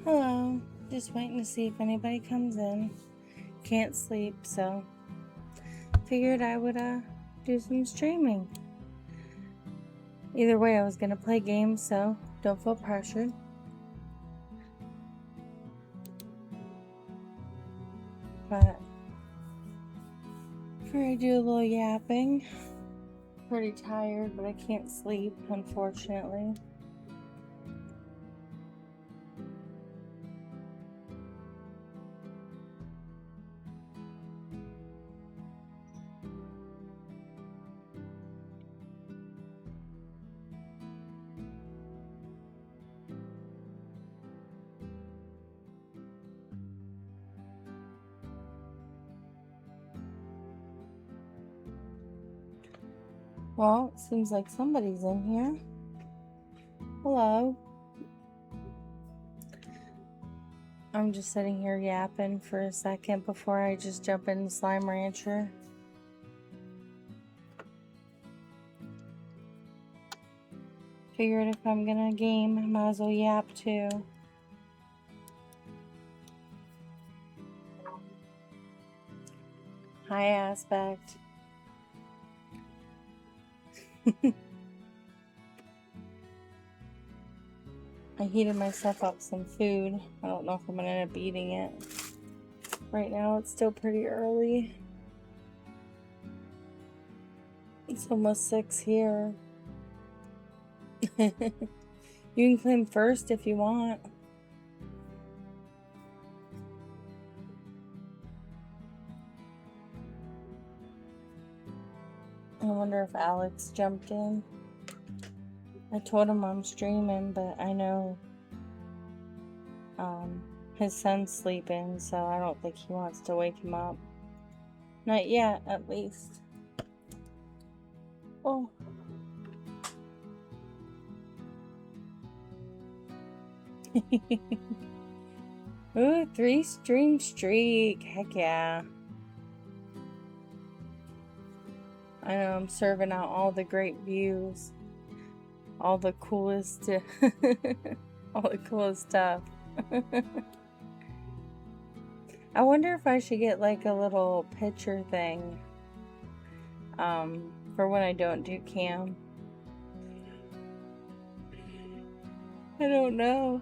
Hello. Just waiting to see if anybody comes in. Can't sleep, so figured I would do some streaming. Either way, I was gonna play games, so don't feel pressured. But before I do a little yapping, pretty tired, but I can't sleep, unfortunately. Well, it seems like somebody's in here. Hello. I'm just sitting here yapping for a second before I just jump into Slime Rancher. Figured if I'm gonna game, I might as well yap too. Hi, Aspect. I heated myself up some food. I don't know if I'm gonna end up eating it. Right now it's still pretty early. It's almost 6 here. You can claim first if you want. I wonder if Alex jumped in. I told him I'm streaming, but I know his son's sleeping, so I don't think he wants to wake him up. Not yet, at least. Oh. Ooh, 3 stream streak. Heck yeah. I know I'm serving out all the great views. All the coolest all the coolest stuff. I wonder if I should get like a little picture thing for when I don't do cam. I don't know.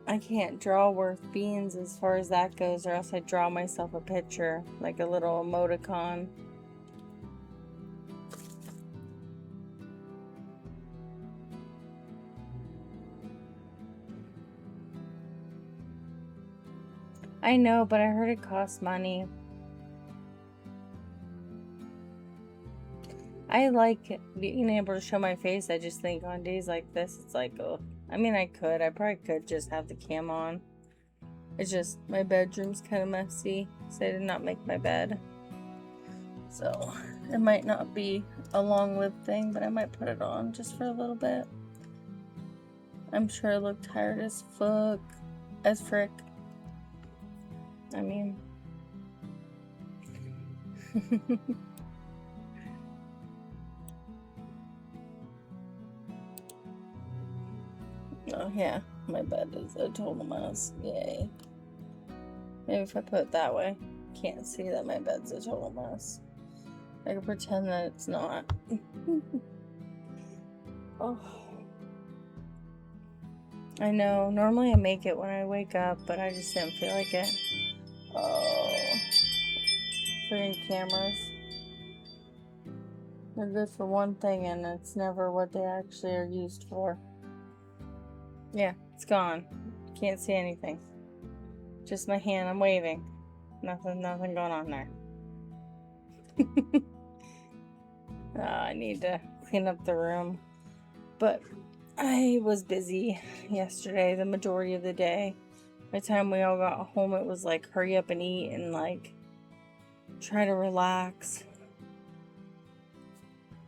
I can't draw worth beans as far as that goes, or else I draw myself a picture, like a little emoticon. I know, but I heard it costs money. I like being able to show my face. I just think on days like this, it's like, oh, I mean, I probably could just have the cam on. It's just, my bedroom's kind of messy, so I did not make my bed. So, it might not be a long-lived thing, but I might put it on just for a little bit. I'm sure I look tired as frick. I mean... Oh yeah, my bed is a total mess. Yay. Maybe if I put it that way, can't see that my bed's a total mess. I can pretend that it's not. Oh. I know, normally I make it when I wake up, but I just didn't feel like it. Oh. Freaking cameras. They're good for one thing, and it's never what they actually are used for. Yeah, it's gone. Can't see anything. Just my hand, I'm waving. Nothing going on there. I need to clean up the room. But I was busy yesterday, the majority of the day. By the time we all got home, it was like, hurry up and eat and like, try to relax.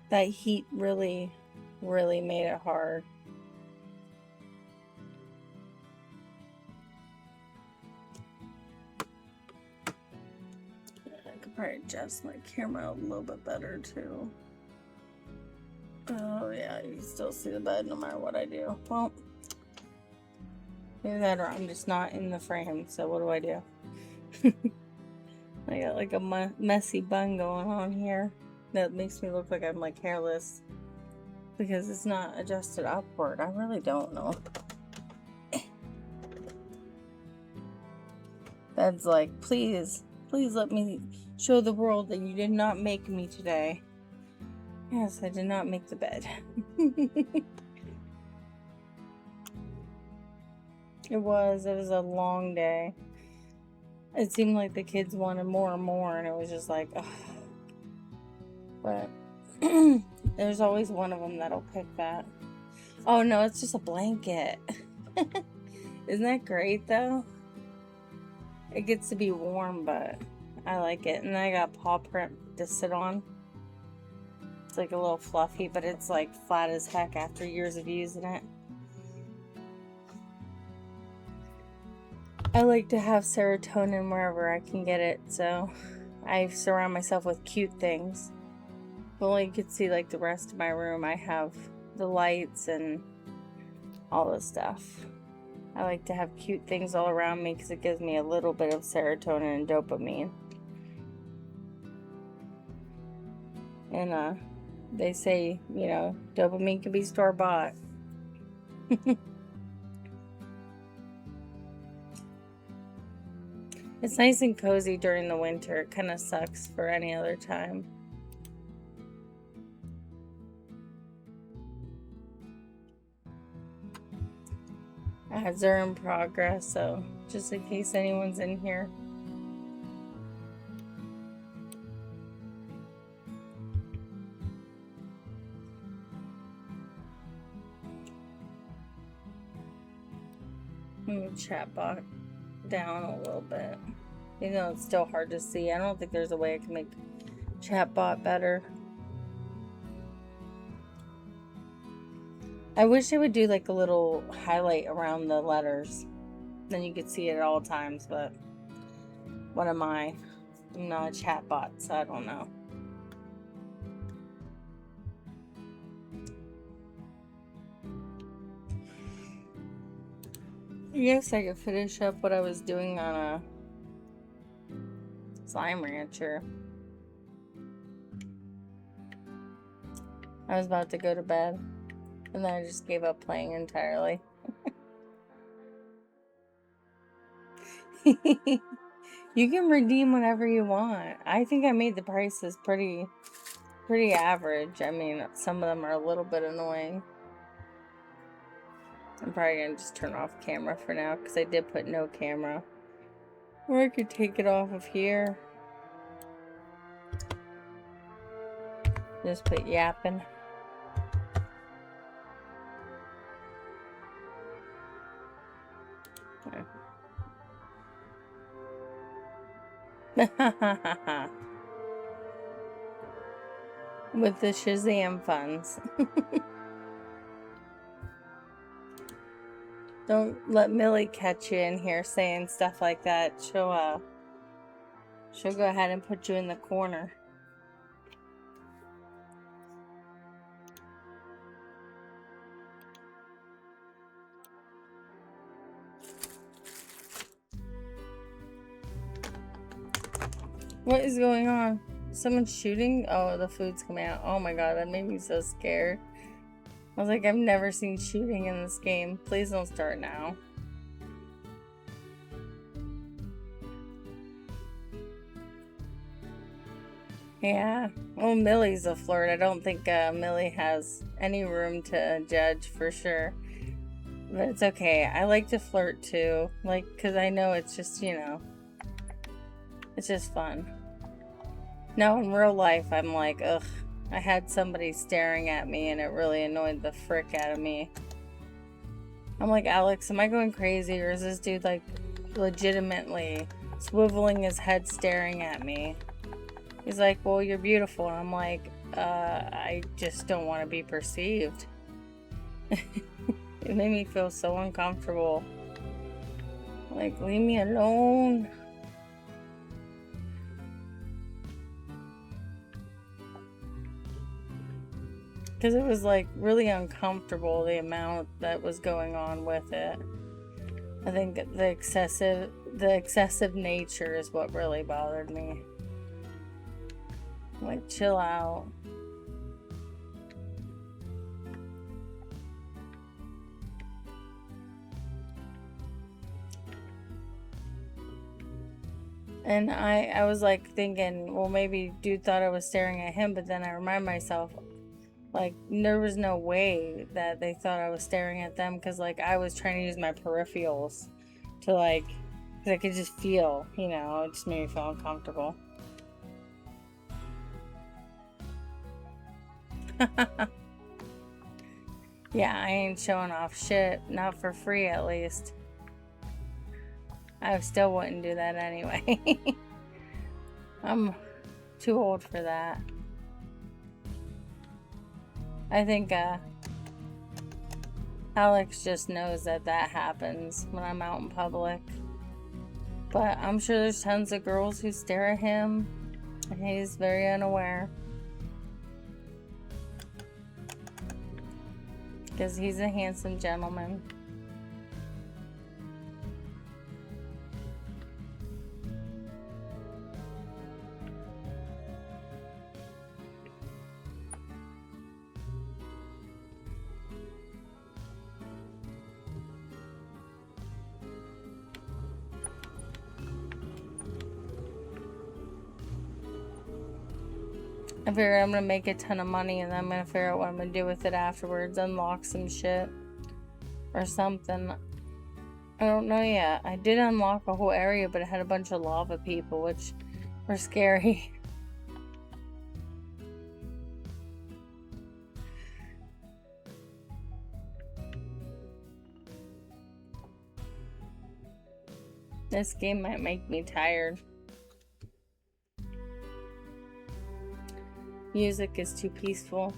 That heat really, really made it hard. I could probably adjust my camera a little bit better too. Oh yeah, you can still see the bed no matter what I do. Well, Either that or I'm just not in the frame, so what do I do? I got like a messy bun going on here that makes me look like I'm like hairless because it's not adjusted upward. I really don't know. Bed's like, please let me show the world that you did not make me today. Yes, I did not make the bed. It was a long day. It seemed like the kids wanted more and more, and it was just like, ugh. But there's always one of them that'll pick that. Oh no, it's just a blanket. Isn't that great though? It gets to be warm, but I like it. And then I got paw print to sit on. It's like a little fluffy, but it's like flat as heck after years of using it. I like to have serotonin wherever I can get it, so I surround myself with cute things. Well, you could see like the rest of my room. I have the lights and all this stuff. I like to have cute things all around me because it gives me a little bit of serotonin and dopamine. And they say, you know, dopamine can be store-bought. It's nice and cozy during the winter. It kind of sucks for any other time. Ads are in progress, so just in case anyone's in here. Chatbot down a little bit. You know, it's still hard to see. I don't think there's a way I can make chatbot better. I wish I would do like a little highlight around the letters. Then you could see it at all times, but what am I? I'm not a chatbot, so I don't know. I guess I could finish up what I was doing on a Slime Rancher. I was about to go to bed, and then I just gave up playing entirely. You can redeem whatever you want. I think I made the prices pretty average. I mean, some of them are a little bit annoying. I'm probably gonna just turn off camera for now because I did put no camera. Or I could take it off of here. Just put yapping. With the Shazam funds. Don't let Millie catch you in here saying stuff like that. She'll go ahead and put you in the corner. What is going on? Someone's shooting? Oh, the food's coming out. Oh my god, that made me so scared. I was like, I've never seen shooting in this game. Please don't start now. Yeah. Well, Millie's a flirt. I don't think Millie has any room to judge for sure. But it's okay. I like to flirt too. Like, because I know it's just, you know, it's just fun. Now, in real life, I'm like, ugh. I had somebody staring at me and it really annoyed the frick out of me. I'm like, Alex, am I going crazy or is this dude like legitimately swiveling his head staring at me? He's like, well, you're beautiful. And I'm like, I just don't want to be perceived. It made me feel so uncomfortable. Like, leave me alone. Because it was like really uncomfortable, the amount that was going on with it. I think the excessive nature is what really bothered me. Like, chill out. And I was like thinking, well, maybe dude thought I was staring at him, but then I remind myself, like, there was no way that they thought I was staring at them, because, like, I was trying to use my peripherals to, like, because I could just feel, you know, it just made me feel uncomfortable. Yeah, I ain't showing off shit. Not for free, at least. I still wouldn't do that anyway. I'm too old for that. I think Alex just knows that happens when I'm out in public. But I'm sure there's tons of girls who stare at him, and he's very unaware. Because he's a handsome gentleman. I figure I'm gonna make a ton of money, and then I'm gonna figure out what I'm gonna do with it afterwards. Unlock some shit or something. I don't know yet. I did unlock a whole area, but it had a bunch of lava people, which were scary. This game might make me tired. Music is too peaceful.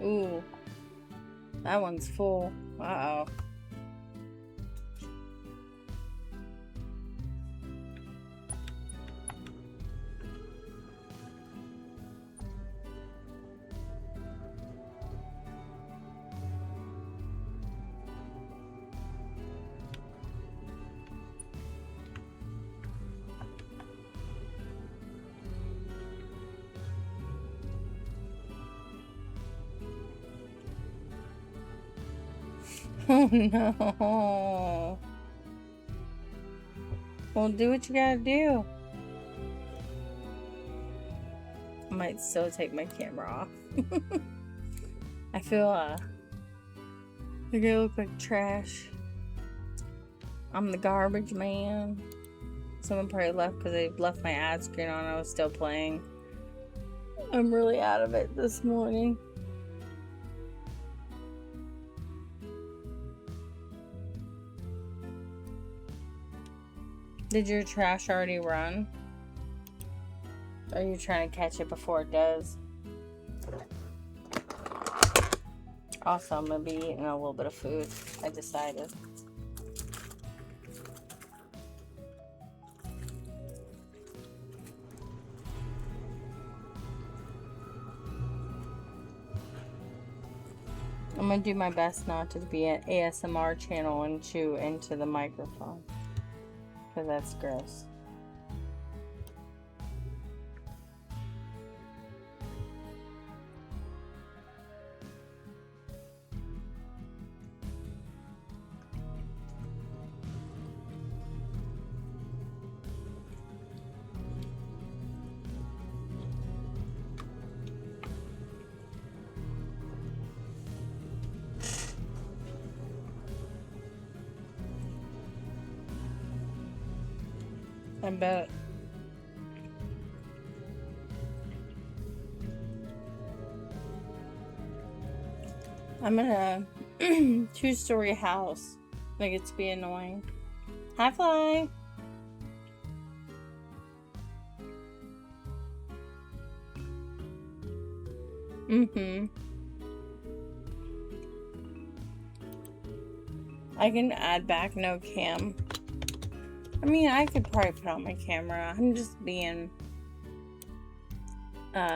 Ooh, that one's full. Uh-oh. Oh no. Well, do what you gotta do. I might still take my camera off. I feel like I look like trash. I'm the garbage man. Someone probably left because they left my ad screen on. I was still playing. I'm really out of it this morning. Did your trash already run? Or are you trying to catch it before it does? Also, I'm going to be eating a little bit of food. I decided. I'm going to do my best not to be an ASMR channel and chew into the microphone. Because that's gross. I bet. I'm in a two-story house. I get to be annoying. Hi, Fly. I can add back no cam. I mean, I could probably put on my camera. I'm just being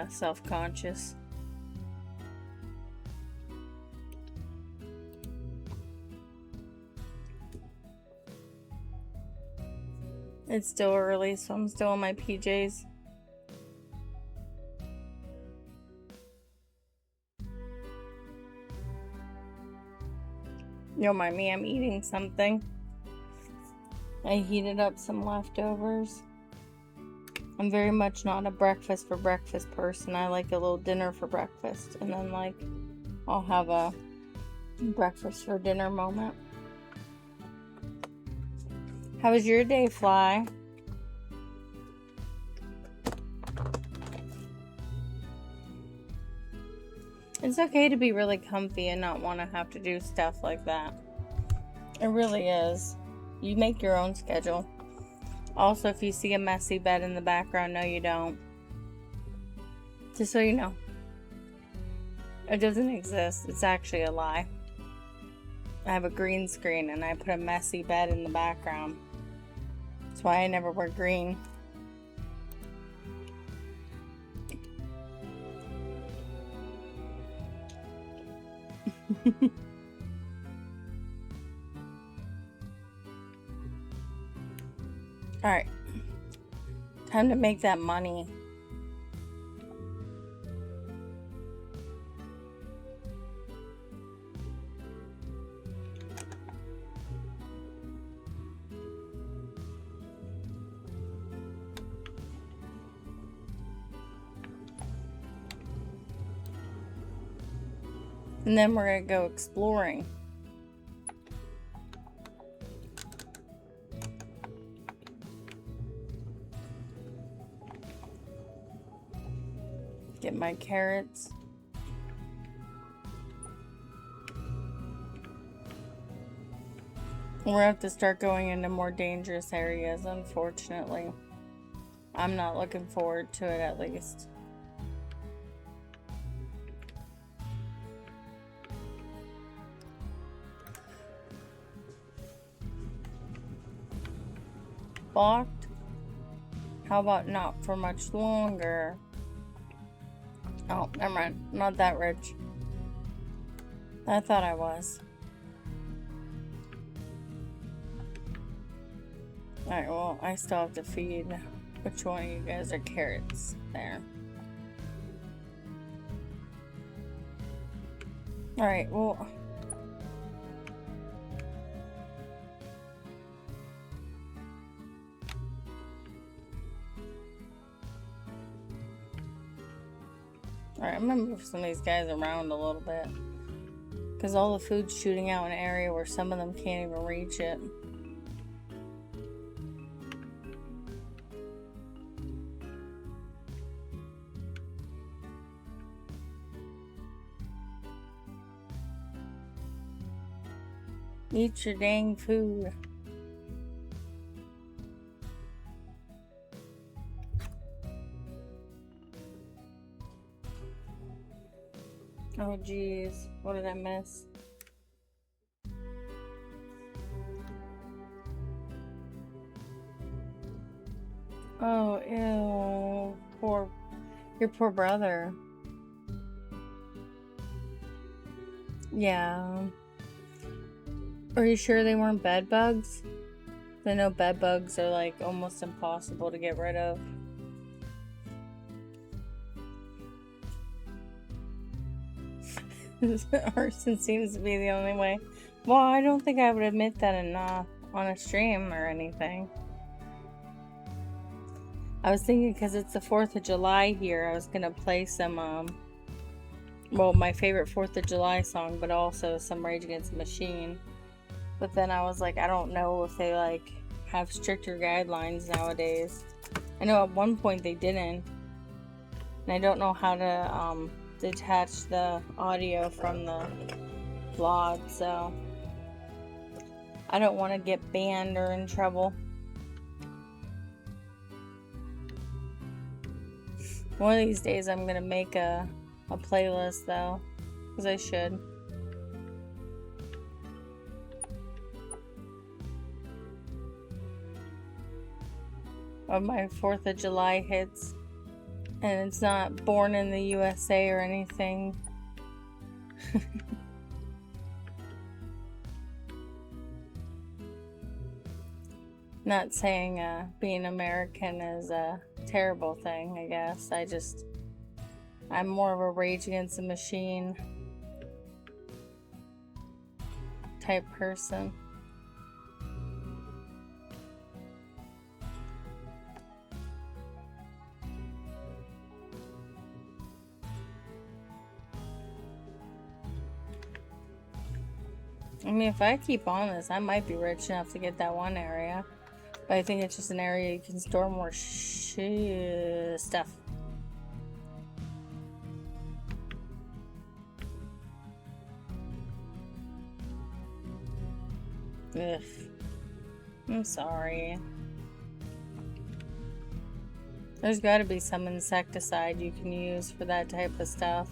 self-conscious. It's still early, so I'm still in my PJs. Don't mind me, I'm eating something. I heated up some leftovers. I'm very much not a breakfast for breakfast person. I like a little dinner for breakfast, and then like I'll have a breakfast for dinner moment. How was your day, Fly? It's okay to be really comfy and not want to have to do stuff like that. It really is. You make your own schedule. Also, if you see a messy bed in the background, no you don't. Just so you know. It doesn't exist. It's actually a lie. I have a green screen and I put a messy bed in the background. That's why I never wear green. Alright. Time to make that money. And then we're gonna go exploring. Get my carrots. We're gonna have to start going into more dangerous areas, unfortunately. I'm not looking forward to it, at least. Blocked? How about not for much longer? Oh, never mind. Not that rich. I thought I was. Alright, well, I still have to feed. Which one of you guys are carrots? There. Alright, well. Alright, I'm gonna move some of these guys around a little bit. Because all the food's shooting out in an area where some of them can't even reach it. Eat your dang food. Oh geez, what did I miss? Oh, ew. Your poor brother. Yeah. Are you sure they weren't bed bugs? I know bed bugs are like almost impossible to get rid of. Arson seems to be the only way. Well, I don't think I would admit that enough on a stream or anything. I was thinking because it's the 4th of July here, I was gonna play some, well, my favorite 4th of July song, but also some Rage Against the Machine. But then I was like, I don't know if they like have stricter guidelines nowadays. I know at one point they didn't. And I don't know how to detach the audio from the vlog, so I don't want to get banned or in trouble. One of these days I'm gonna make a playlist though, because I should. of my 4th of July hits. And it's not born in the USA or anything. Not saying being American is a terrible thing, I guess. I'm more of a Rage Against the Machine type person. I mean, if I keep on this, I might be rich enough to get that one area. But I think it's just an area you can store more stuff. Ugh. I'm sorry. There's gotta be some insecticide you can use for that type of stuff.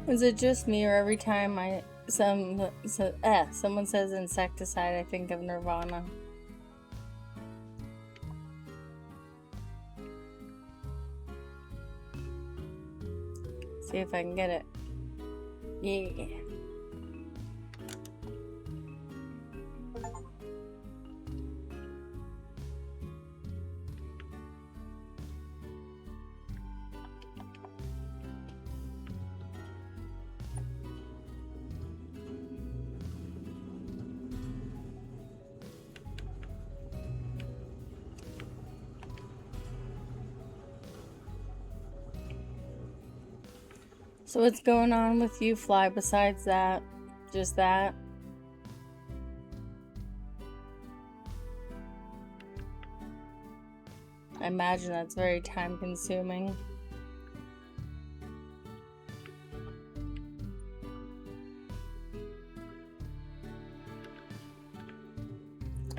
Is it just me, or every time someone says insecticide, I think of Nirvana? See if I can get it. Yeah. So what's going on with you, Fly, besides that? Just that? I imagine that's very time consuming.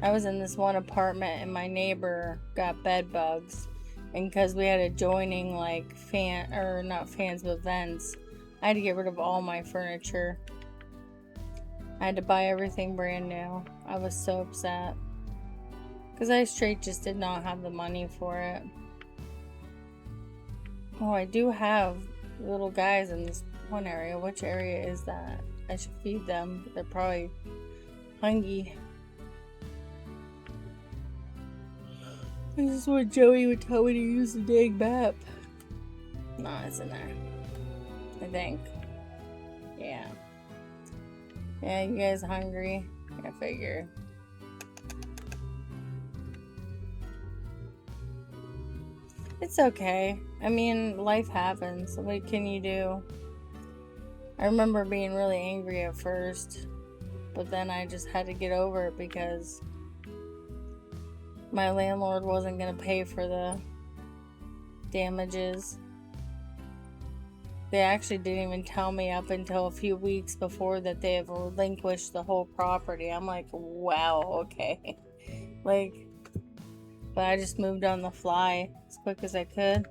I was in this one apartment and my neighbor got bed bugs. And because we had adjoining, like, not fans, but vents, I had to get rid of all my furniture. I had to buy everything brand new. I was so upset. Because I straight just did not have the money for it. Oh, I do have little guys in this one area. Which area is that? I should feed them. They're probably hungry. This is what Joey would tell me to use the dang map. No, it's in there. I think. Yeah. Yeah, you guys hungry? I figure. It's okay. I mean, life happens. What can you do? I remember being really angry at first, but then I just had to get over it because my landlord wasn't going to pay for the damages. They actually didn't even tell me up until a few weeks before that they have relinquished the whole property. I'm like, wow, okay. Like, but I just moved on the fly as quick as I could.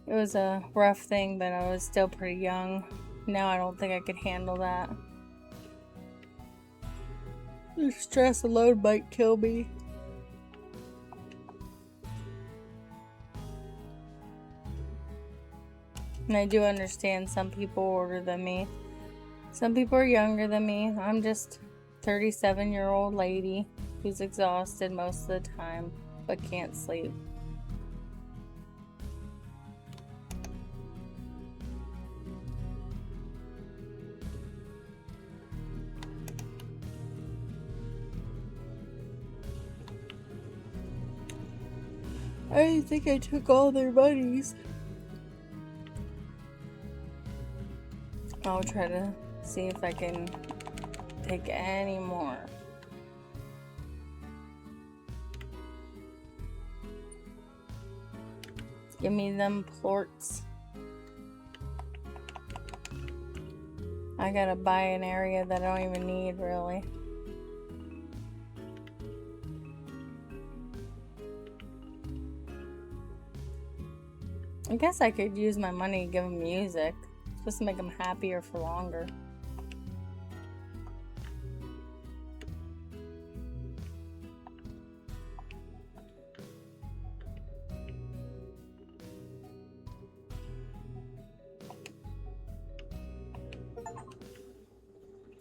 It was a rough thing, but I was still pretty young. Now I don't think I could handle that. The stress alone might kill me. And I do understand some people older than me. Some people are younger than me. I'm just a 37-year-old lady who's exhausted most of the time, but can't sleep. I think I took all their monies. I'll try to see if I can take any more. Give me them plorts. I gotta buy an area that I don't even need, really. I guess I could use my money to give them music. Just to make them happier for longer.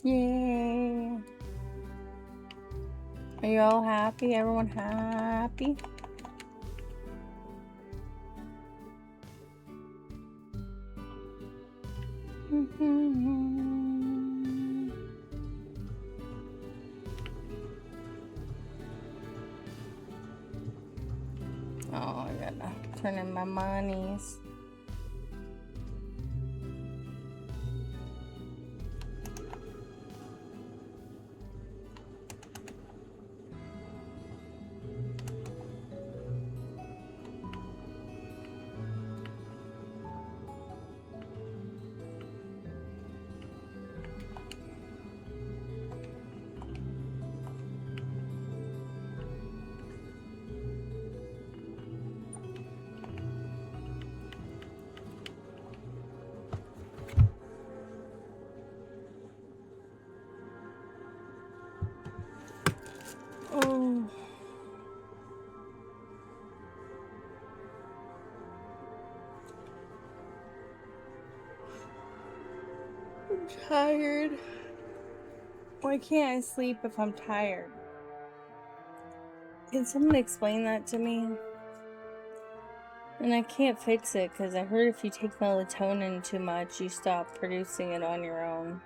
Yay! Are you all happy? Everyone happy? Oh, I gotta turn in my monies. Oh. I'm tired. Why can't I sleep if I'm tired? Can someone explain that to me? And I can't fix it because I heard if you take melatonin too much, you stop producing it on your own.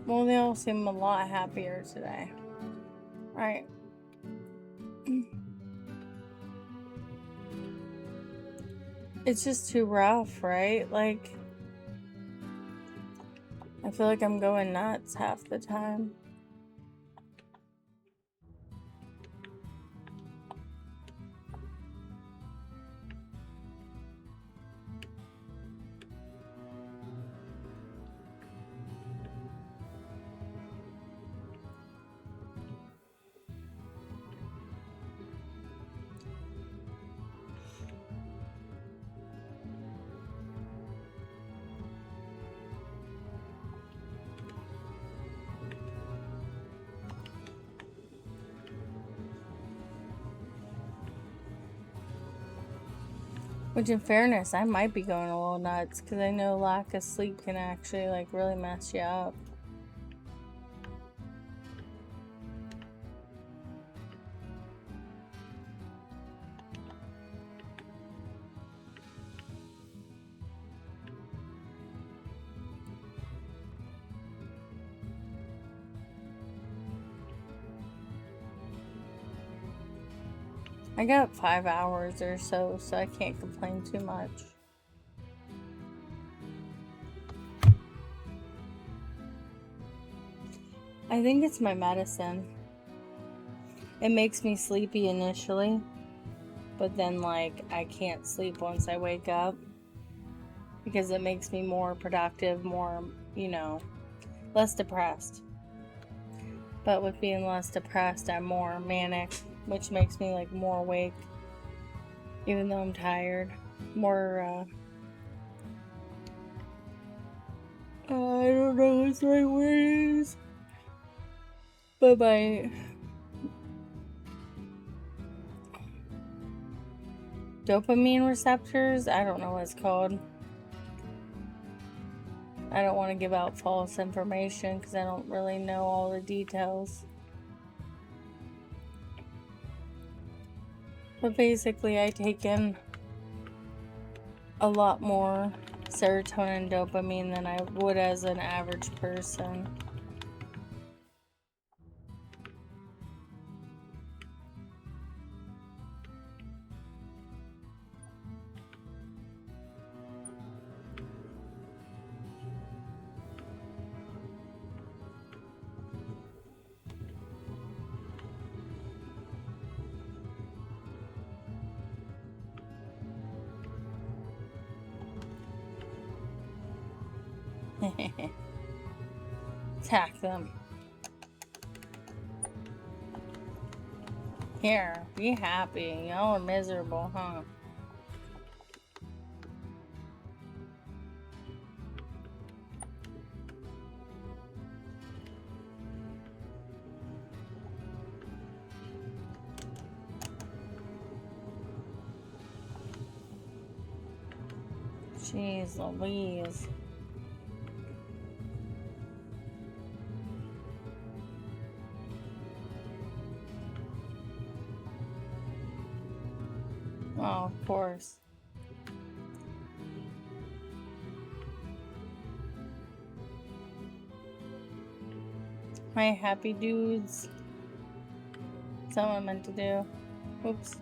Well, they all seem a lot happier today. Right. It's just too rough, right? Like, I feel like I'm going nuts half the time. Which, in fairness, I might be going a little nuts because I know lack of sleep can actually, like, really mess you up. I got 5 hours or so I can't complain too much. I think it's my medicine. It makes me sleepy initially, but then, like, I can't sleep once I wake up because it makes me more productive, more, less depressed. But with being less depressed, I'm more manic, which makes me, like, more awake, even though I'm tired. More, I don't know what the right word is. But my dopamine receptors, I don't know what it's called. I don't want to give out false information because I don't really know all the details. But basically, I take in a lot more serotonin and dopamine than I would as an average person. Attack them. Here, be happy. Y'all are miserable, huh? Jeez Louise. Oh, of course. My happy dudes. That's what I meant to do. Oops.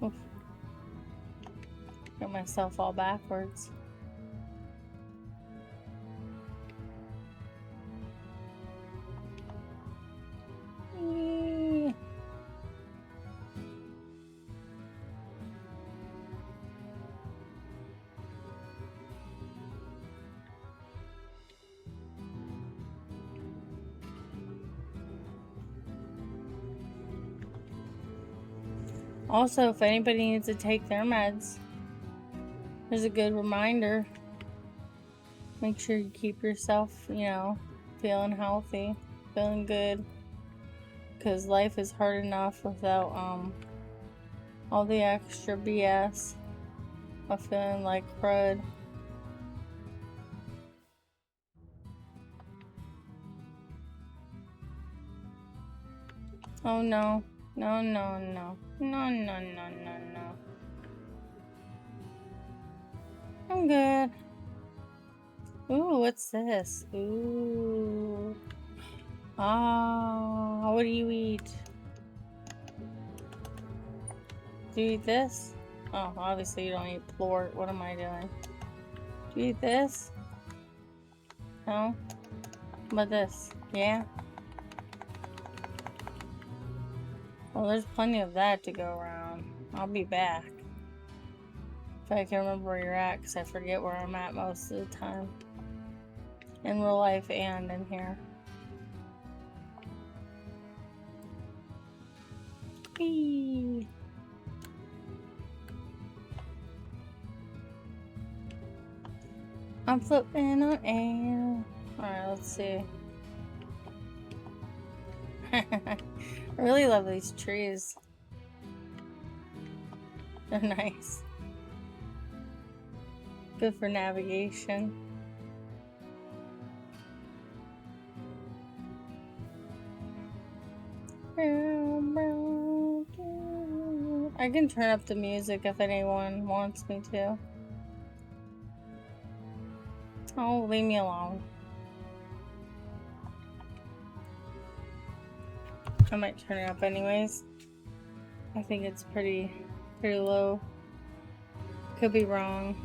Oof. Got myself all backwards. Eee. Also, if anybody needs to take their meds, there's a good reminder. Make sure you keep yourself, feeling healthy, feeling good. Because life is hard enough without all the extra BS of feeling like crud. Oh no. No, no, no. No, no, no, no, no. I'm good. Ooh, what's this? Ooh. Ah, what do you eat? Do you eat this? Oh, obviously you don't eat plort. What am I doing? Do you eat this? No? How about this? Yeah? Well, there's plenty of that to go around. I'll be back. If I can remember where you're at, because I forget where I'm at most of the time. In real life and in here. Whee! I'm floating on air. Alright, let's see. I really love these trees. They're nice. Good for navigation. I can turn up the music if anyone wants me to. Oh, leave me alone. I might turn it up anyways. I think it's pretty low. Could be wrong.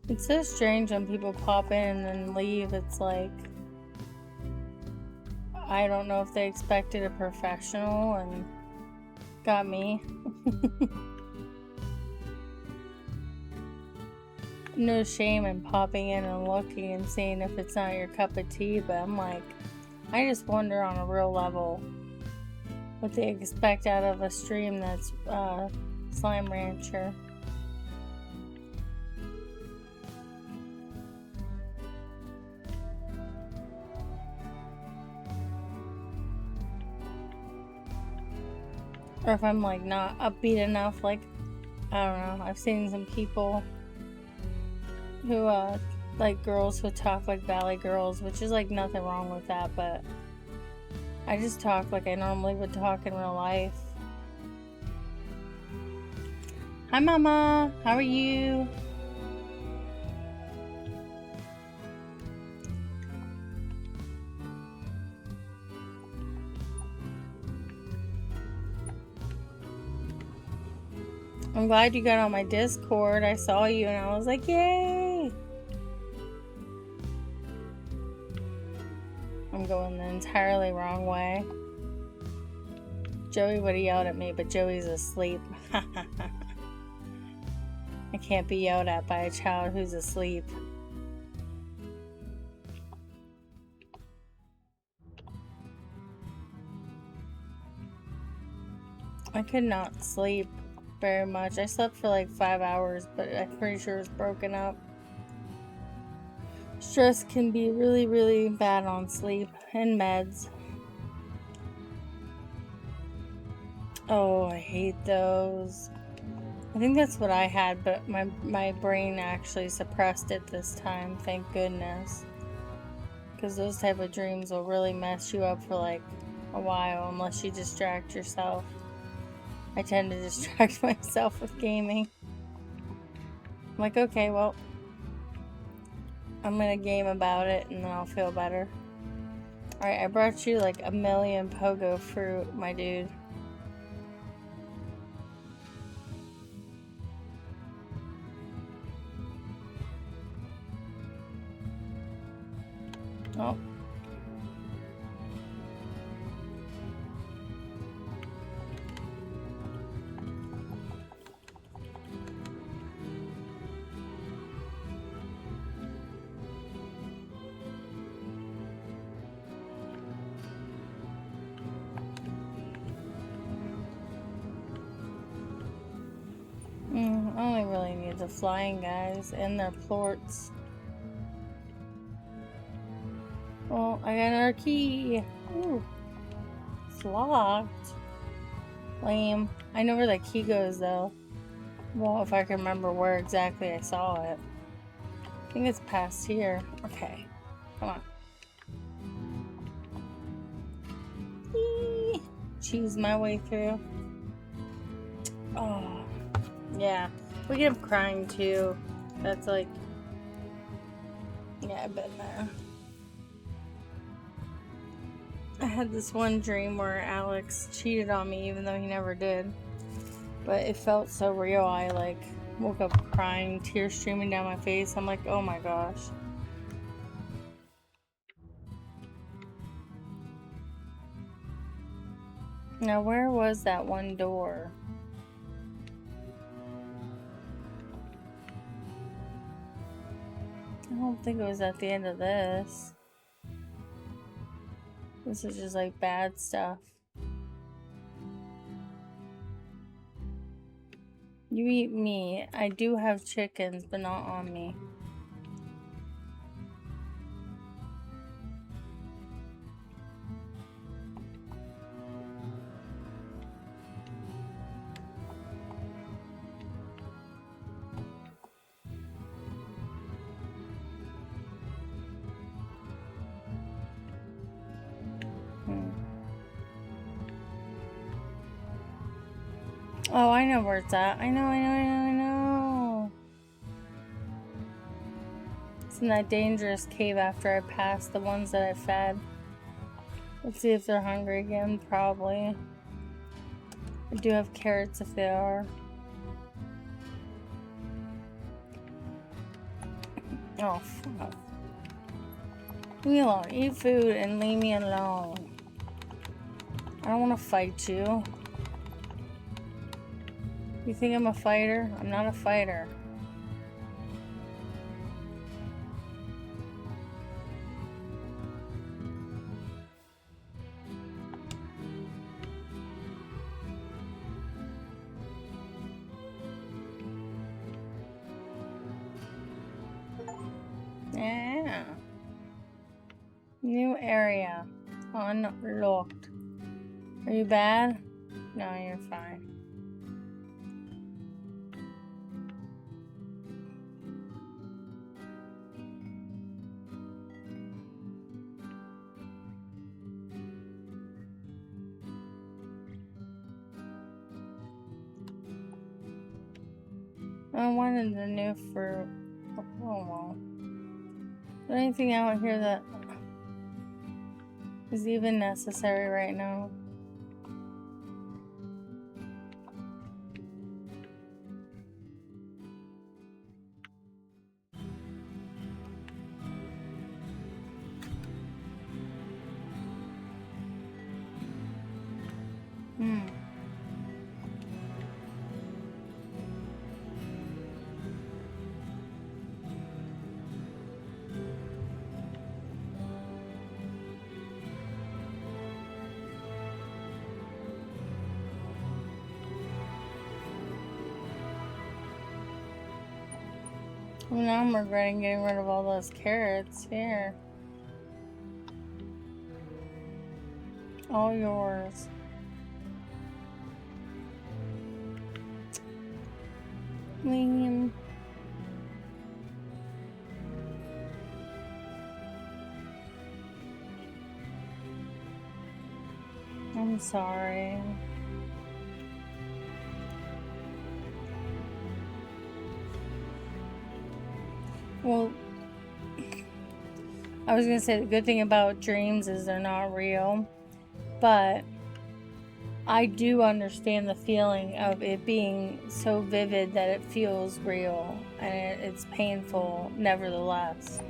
It's so strange when people pop in and then leave. It's like, I don't know if they expected a professional and got me. No shame in popping in and looking and seeing if it's not your cup of tea, but I'm like, I just wonder on a real level what they expect out of a stream that's Slime Rancher. Or if I'm like not upbeat enough, like, I don't know, I've seen some people who like girls who talk like Valley Girls, which is like nothing wrong with that, but I just talk like I normally would talk in real life. Hi Mama, how are you? I'm glad you got on my Discord. I saw you and I was like, yay! I'm going the entirely wrong way. Joey would have yelled at me, but Joey's asleep. I can't be yelled at by a child who's asleep. I could not sleep very much. I slept for like 5 hours, but I'm pretty sure it's broken up. Stress can be really, really bad on sleep and meds. Oh, I hate those. I think that's what I had, but my brain actually suppressed it this time, thank goodness. Because those type of dreams will really mess you up for like a while unless you distract yourself. I tend to distract myself with gaming. I'm like, okay, well, I'm gonna game about it and then I'll feel better. Alright, I brought you like a million pogo fruit, my dude. Oh. I only really need the flying guys and their plorts. Oh, I got another key. Ooh. It's locked. Lame. I know where that key goes though. Well, if I can remember where exactly I saw it. I think it's past here. Okay. Come on. Eee. Cheese my way through. Oh. Yeah. We get him crying too. That's like... Yeah, I've been there. I had this one dream where Alex cheated on me even though he never did. But it felt so real. I like woke up crying, tears streaming down my face. I'm like, oh my gosh. Now where was that one door? I don't think it was at the end of this. This is just like bad stuff. You eat meat. I do have chickens, but not on me. Oh, I know where it's at. I know. It's in that dangerous cave after I pass the ones that I fed. Let's see if they're hungry again. Probably. I do have carrots if they are. Oh, fuck. Leave me alone. Eat food and leave me alone. I don't want to fight you. You think I'm a fighter? I'm not a fighter. Yeah. New area. Unlocked. Are you bad? No, you're fine. I wanted the new fruit. Oh well. Is there anything out here that is even necessary right now? Hmm. Well, now I'm regretting getting rid of all those carrots. Here. All yours. Liam. I'm sorry. Well, I was gonna say the good thing about dreams is they're not real, but I do understand the feeling of it being so vivid that it feels real, and it's painful nevertheless.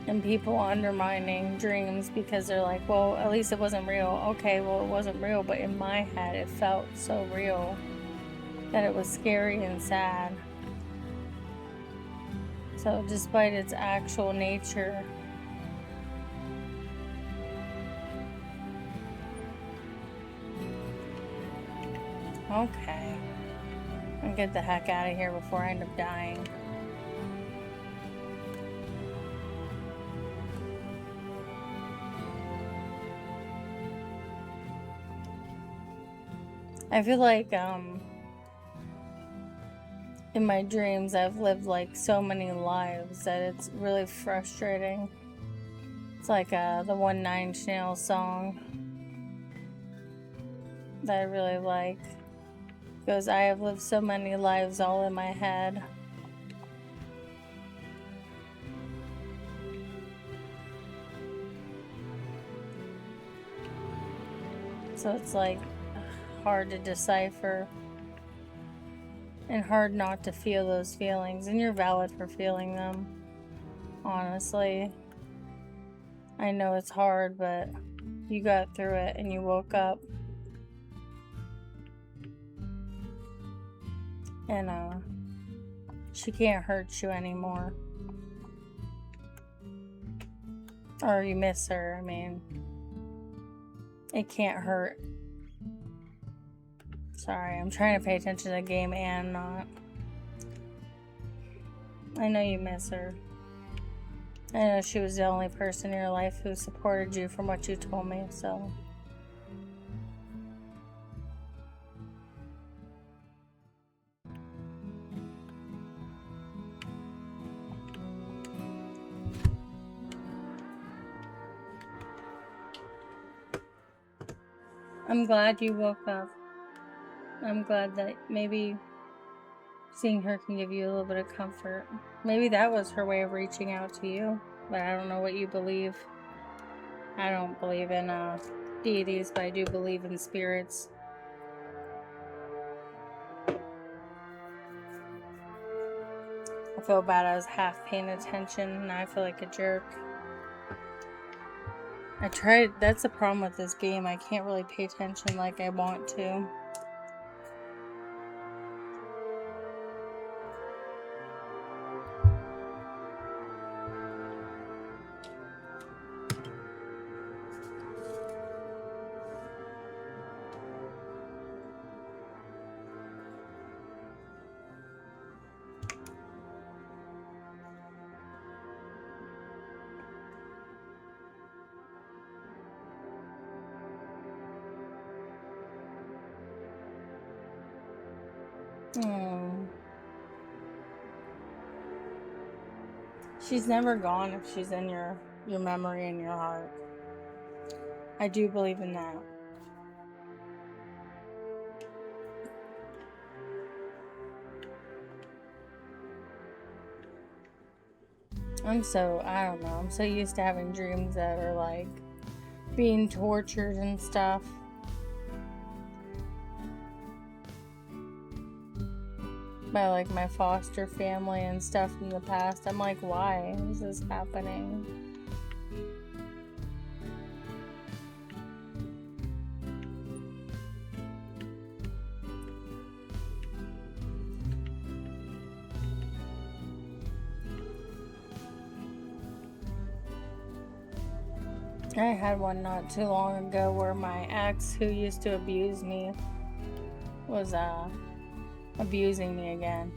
And people undermining dreams because they're like, well, at least it wasn't real. Okay, well, it wasn't real, but in my head, it felt so real that it was scary and sad. So, despite its actual nature, okay, I'll get the heck out of here before I end up dying. I feel like, in my dreams, I've lived like so many lives that it's really frustrating. It's like the one Nine Inch Nails song that I really like. It goes, I have lived so many lives all in my head. So it's like hard to decipher and hard not to feel those feelings, and you're valid for feeling them. Honestly, I know it's hard, but you got through it and you woke up. And she can't hurt you anymore. Or you miss her, I mean. It can't hurt. Sorry, I'm trying to pay attention to the game and not. I know you miss her. I know she was the only person in your life who supported you from what you told me, so. I'm glad you woke up. I'm glad that maybe seeing her can give you a little bit of comfort. Maybe that was her way of reaching out to you, but I don't know what you believe. I don't believe in deities, but I do believe in spirits. I feel bad I was half paying attention, and I feel like a jerk. I tried, that's the problem with this game, I can't really pay attention like I want to. She's never gone if she's in your memory and your heart. I do believe in that. I don't know, I'm so used to having dreams that are like being tortured and stuff. By like my foster family and stuff in the past. I'm like, why is this happening? I had one not too long ago where my ex, who used to abuse me, was abusing me again.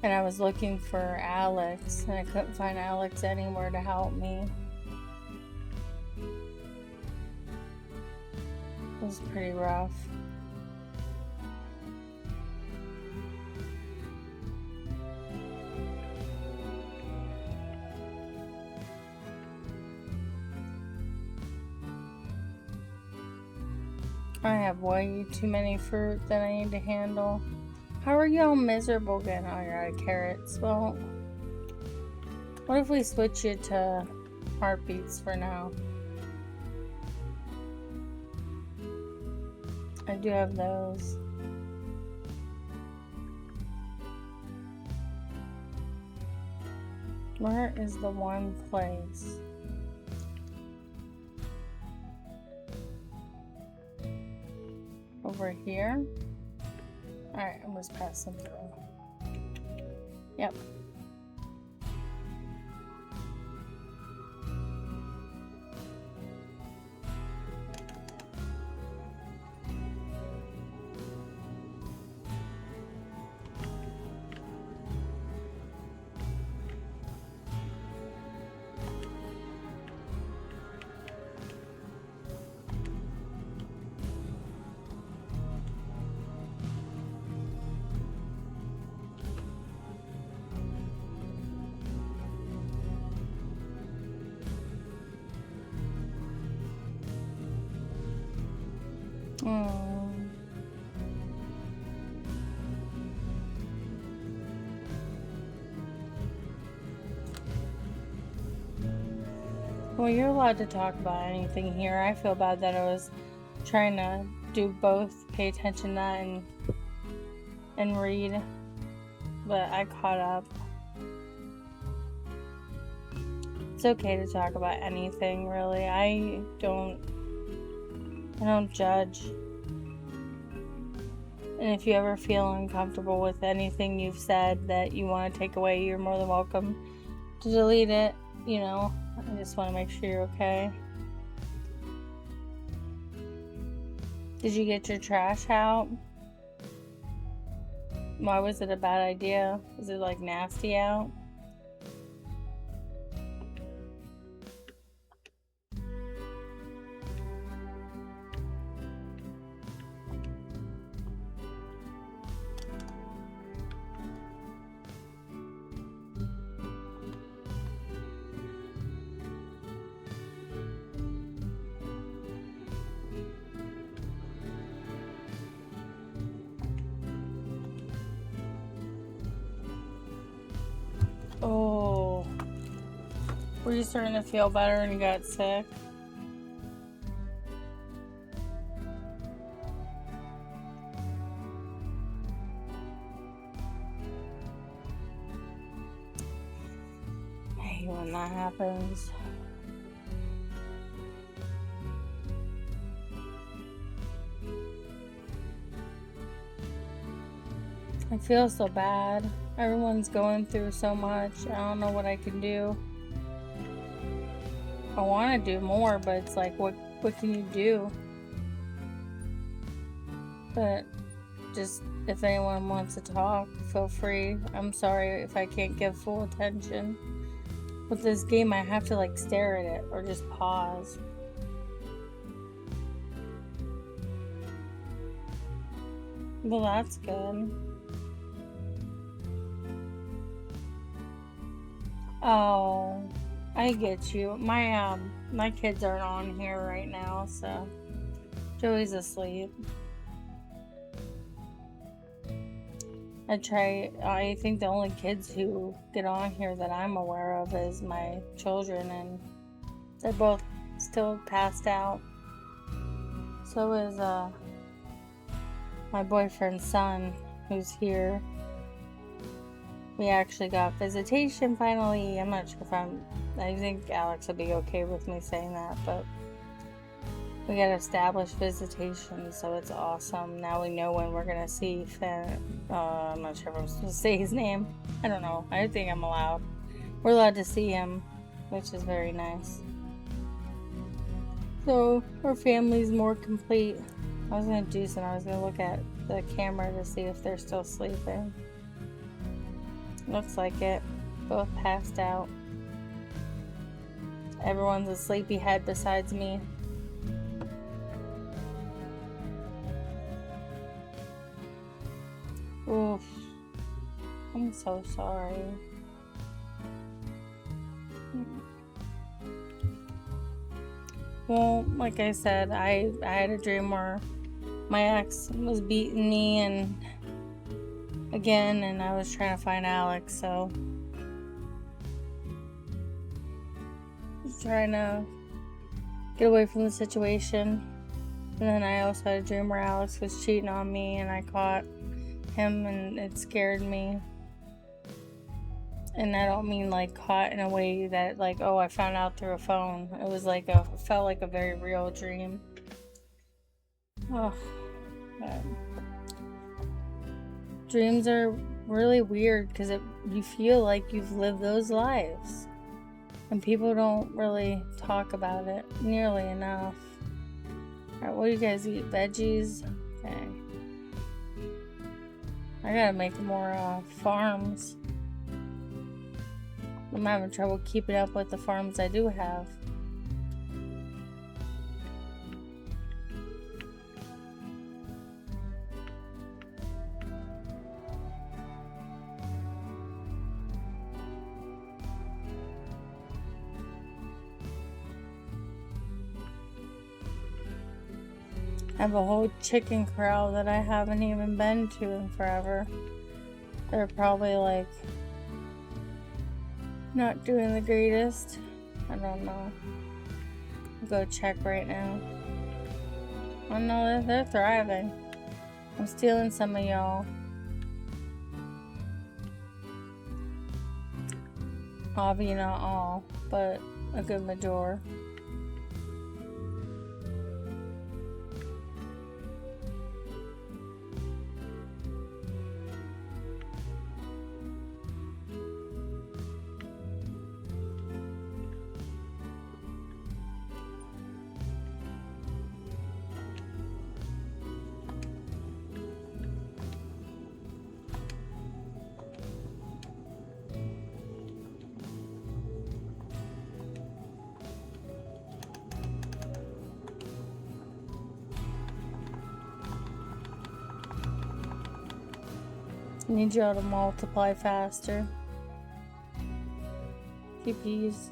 And I was looking for Alex, and I couldn't find Alex anywhere to help me. It was pretty rough. I have way too many fruit that I need to handle. How are y'all miserable again? Oh, you're out of carrots. Well, what if we switch you to heartbeats for now? I do have those. Where is the one place? Over here? Alright, I'm just passing through. Yep. Well, you're allowed to talk about anything here. I feel bad that I was trying to do both, pay attention to that and read, but I caught up. It's okay to talk about anything, really. I don't judge. And if you ever feel uncomfortable with anything you've said that you want to take away, you're more than welcome to delete it, you know. I just want to make sure you're okay. Did you get your trash out? Why was it a bad idea? Was it like nasty out? Oh, were you starting to feel better and you got sick? I hate when that happens. I feel so bad. Everyone's going through so much. I don't know what I can do. I want to do more, but it's like, what can you do? But just, if anyone wants to talk, feel free. I'm sorry if I can't give full attention. With this game, I have to like stare at it or just pause. Well, that's good. Oh, I get you. My kids aren't on here right now, so Joey's asleep. I think the only kids who get on here that I'm aware of is my children, and they're both still passed out. So is my boyfriend's son, who's here. We actually got visitation finally. I'm not sure if I think Alex will be okay with me saying that, but we got established visitation, so it's awesome. Now we know when we're gonna see Finn. I'm not sure if I'm supposed to say his name. I don't know. I think I'm allowed. We're allowed to see him, which is very nice. So our family's more complete. I was gonna do some. I was gonna look at the camera to see if they're still sleeping. Looks like it. Both passed out. Everyone's a sleepyhead besides me. Oof. I'm so sorry. Well, like I said, I had a dream where my ex was beating me and I was trying to find Alex, so just trying to get away from the situation. And then I also had a dream where Alex was cheating on me and I caught him and it scared me. And I don't mean like caught in a way that like, oh, I found out through a phone. It was like it felt like a very real dream. Oh, dreams are really weird because you feel like you've lived those lives. And people don't really talk about it nearly enough. Alright, what do you guys eat? Veggies? Okay. I gotta make more farms. I'm having trouble keeping up with the farms I do have. I have a whole chicken corral that I haven't even been to in forever. They're probably like not doing the greatest. I don't know. I'll go check right now. Oh no, they're thriving. I'm stealing some of y'all. Obviously not all, but a good majority. I need y'all to multiply faster. TPs.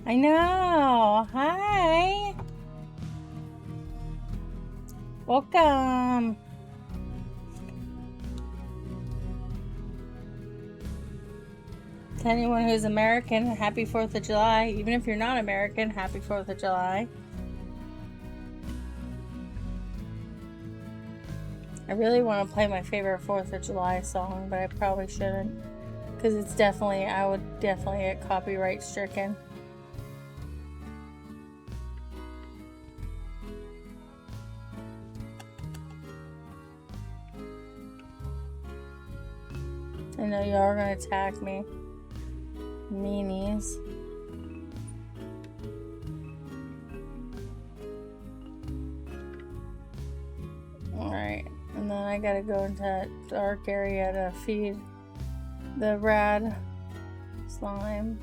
I know. Hi. Welcome. To anyone who's American, happy 4th of July. Even if you're not American, happy 4th of July. I really want to play my favorite 4th of July song, but I probably shouldn't. Because it's definitely, I would definitely get copyright stricken. I know y'all are going to attack me. Meanies. Alright, and then I gotta go into that dark area to feed the rad slime.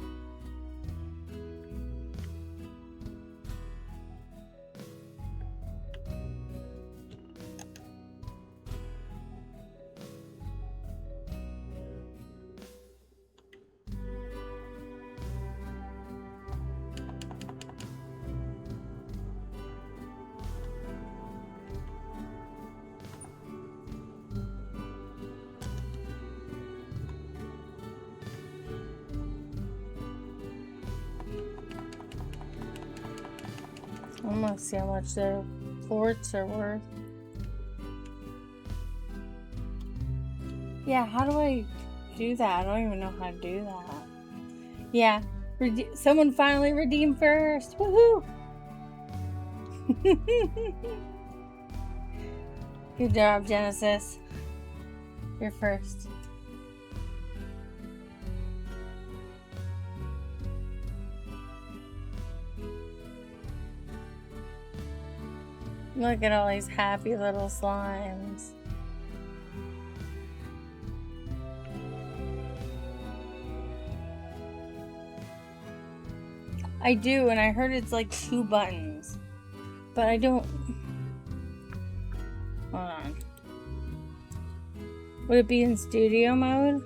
I'm gonna see how much their quartz are worth. Yeah, how do I do that? I don't even know how to do that. Yeah, someone finally redeemed first. Woohoo! Good job, Genesis. You're first. Look at all these happy little slimes. I do, and I heard it's like 2 buttons. But I don't... Hold on. Would it be in studio mode?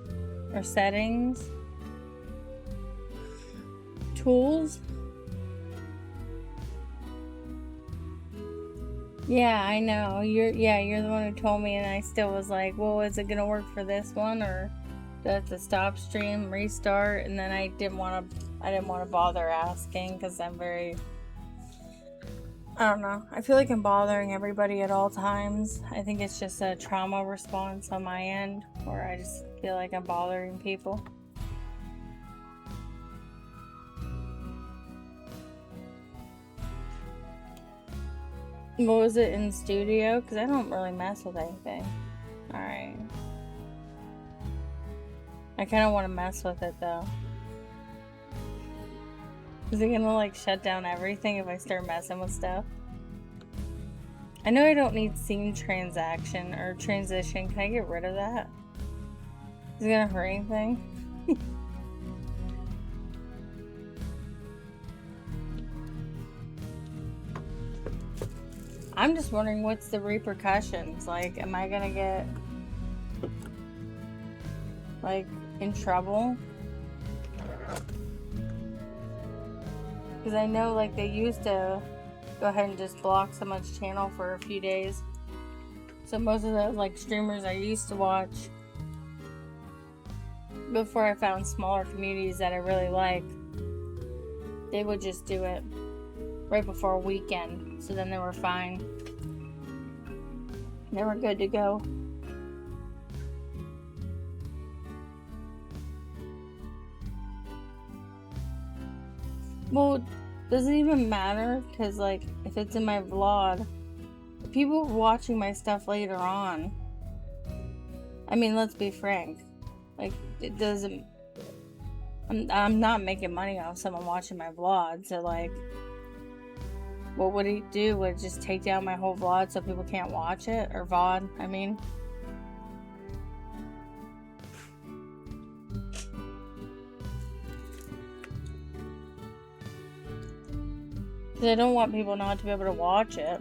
Or settings? Tools? Yeah, I know. You're the one who told me, and I still was like, well, is it gonna work for this one, or do I have to stop stream, restart? And then I didn't want to bother asking, because I'm very... I don't know. I feel like I'm bothering everybody at all times. I think it's just a trauma response on my end, where I just feel like I'm bothering people. What was it in studio? Because I don't really mess with anything. Alright. I kind of want to mess with it, though. Is it gonna, like, shut down everything if I start messing with stuff? I know I don't need scene transaction or transition. Can I get rid of that? Is it gonna hurt anything? I'm just wondering what's the repercussions. Like, am I gonna get, like, in trouble? Because I know, like, they used to go ahead and just block someone's channel for a few days. So most of the, like, streamers I used to watch before I found smaller communities that I really like, they would just do it right before a weekend. So then they were fine. They were good to go. Well, does it even matter? Because, like, if it's in my vlog, people watching my stuff later on, I mean, let's be frank. Like, it doesn't... I'm not making money off someone watching my vlog, so, like, what would he do? Would it just take down my whole vlog so people can't watch it? Or VOD, I mean. Because I don't want people not to be able to watch it.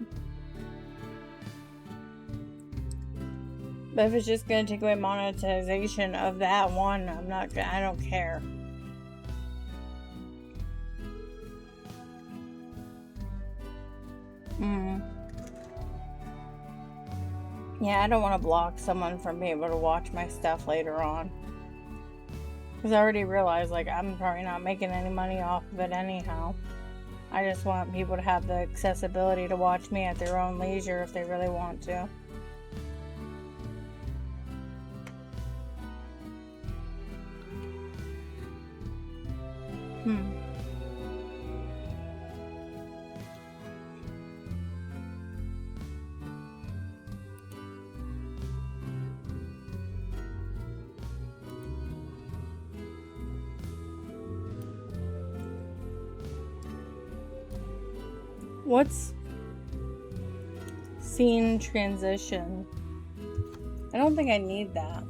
But if it's just going to take away monetization of that one, I don't care. Yeah, I don't want to block someone from being able to watch my stuff later on. Because I already realized, like, I'm probably not making any money off of it anyhow. I just want people to have the accessibility to watch me at their own leisure if they really want to. What's scene transition? I don't think I need that.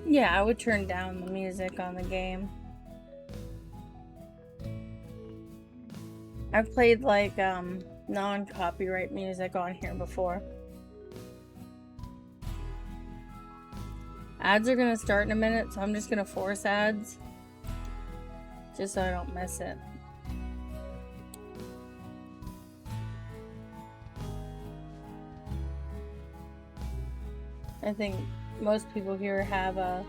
Yeah, I would turn down the music on the game. I've played, like, non-copyright music on here before. Ads are gonna start in a minute, so I'm just gonna force ads. Just so I don't miss it. I think most people here have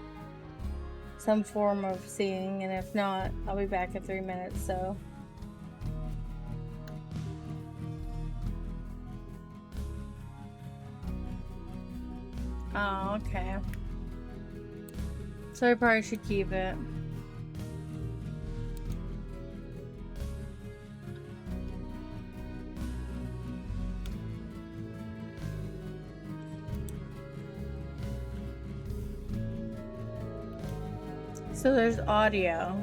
some form of seeing, and if not, I'll be back in 3 minutes, so. Oh, okay. So I probably should keep it. So there's audio.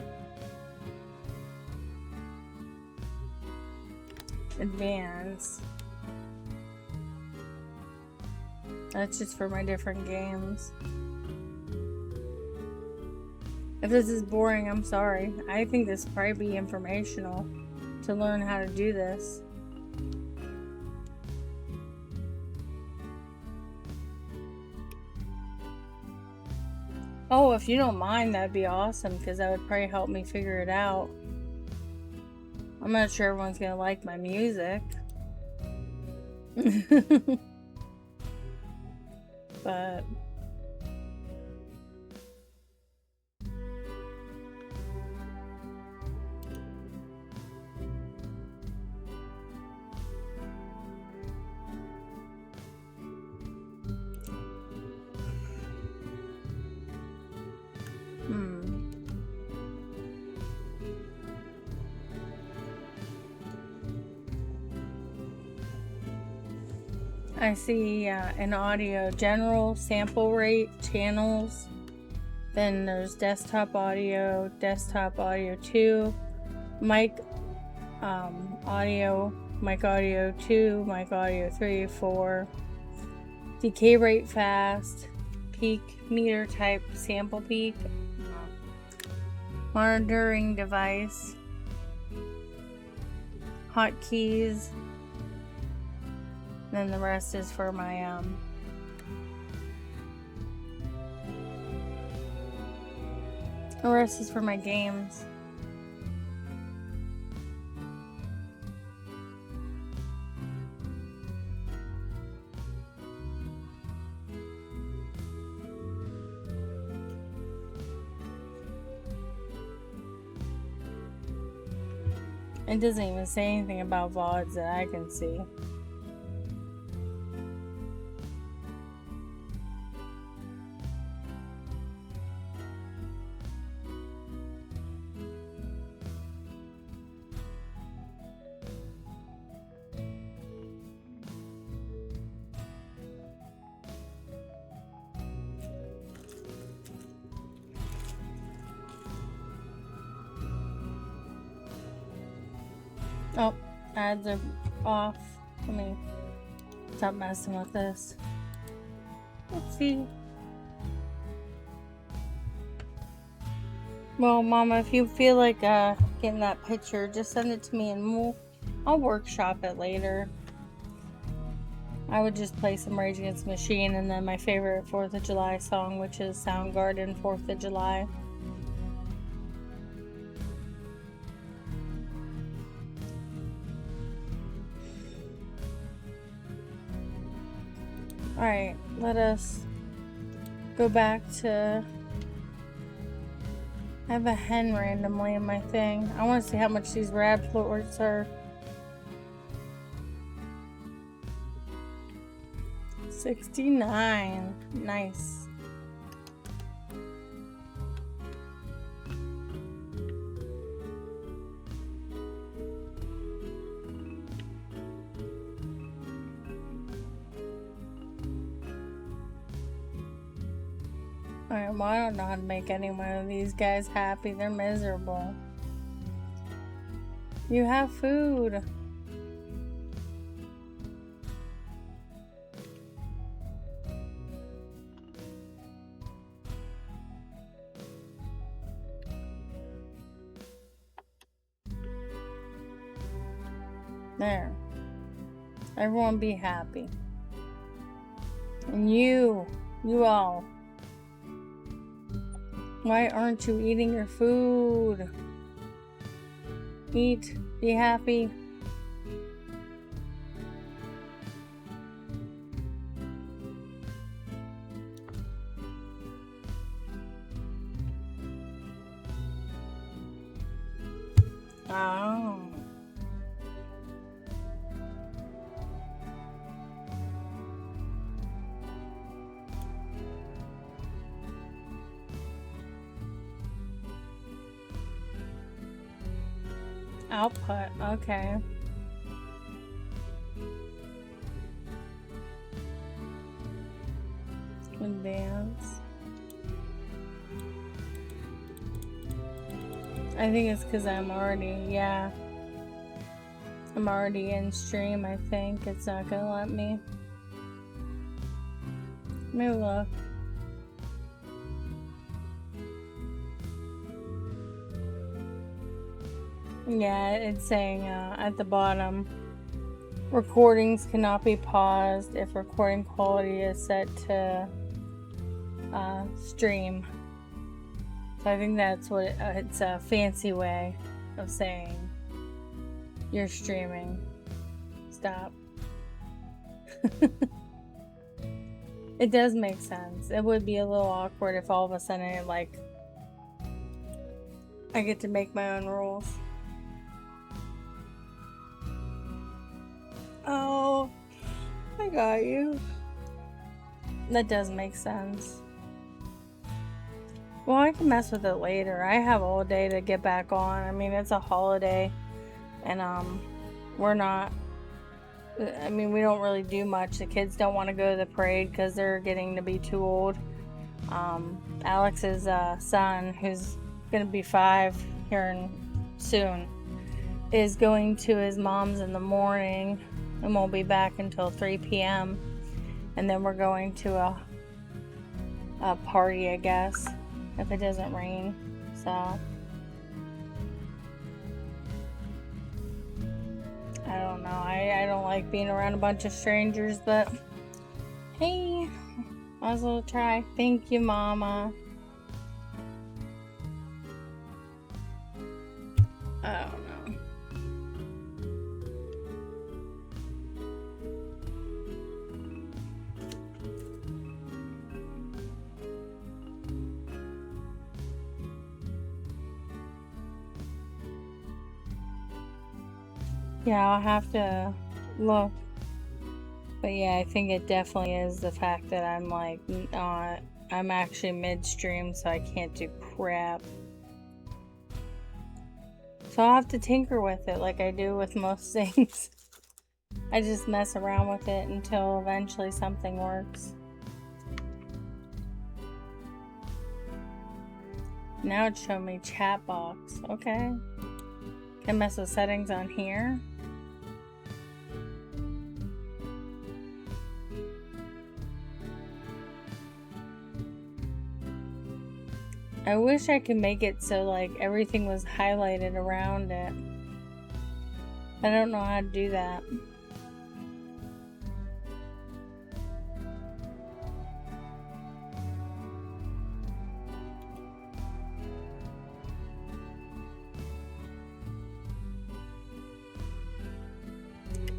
Advanced. That's just for my different games. If this is boring, I'm sorry. I think this would probably be informational to learn how to do this. Oh, if you don't mind, that'd be awesome, because that would probably help me figure it out. I'm not sure everyone's gonna like my music. But I see an audio general sample rate channels. Then there's desktop audio 2, mic audio, mic audio 2, mic audio 3, 4, decay rate fast, peak meter type sample peak, monitoring device, hotkeys. Then the rest is for my the rest is for my games. It doesn't even say anything about VODs that I can see. Oh, ads are off. Let me stop messing with this. Let's see. Well, Mama, if you feel like getting that picture, just send it to me and I'll workshop it later. I would just play some Rage Against the Machine and then my favorite 4th of July song, which is Soundgarden 4th of July. Alright, let us go back to... I have a hen randomly in my thing. I want to see how much these rad floors are. 69. Nice. Alright, well, I don't know how to make any one of these guys happy. They're miserable. You have food. There. Everyone be happy. And you all. Why aren't you eating your food? Eat. Be happy. Oh. Output, okay. Advance. I think it's because I'm already in stream. I think it's not gonna let me. Let me look. Yeah, it's saying at the bottom, recordings cannot be paused if recording quality is set to stream. So I think that's what it's a fancy way of saying you're streaming. Stop. It does make sense. It would be a little awkward if all of a sudden like I get to make my own rules. Oh, I got you. That does make sense. Well, I can mess with it later. I have all day to get back on. I mean, it's a holiday, and we're not. I mean, we don't really do much. The kids don't want to go to the parade because they're getting to be too old. Alex's son, who's gonna be 5 here soon, is going to his mom's in the morning and won't be back until 3 p.m. And then we're going to a party, I guess, if it doesn't rain. So I don't know. I don't like being around a bunch of strangers, but hey, might as well try. Thank you, Mama. I don't know. Yeah, I'll have to look. But yeah, I think it definitely is the fact that I'm like, I'm actually midstream, so I can't do crap. So I'll have to tinker with it like I do with most things. I just mess around with it until eventually something works. Now it's showing me chat box. Okay. Can I mess with settings on here? I wish I could make it so like everything was highlighted around it. I don't know how to do that.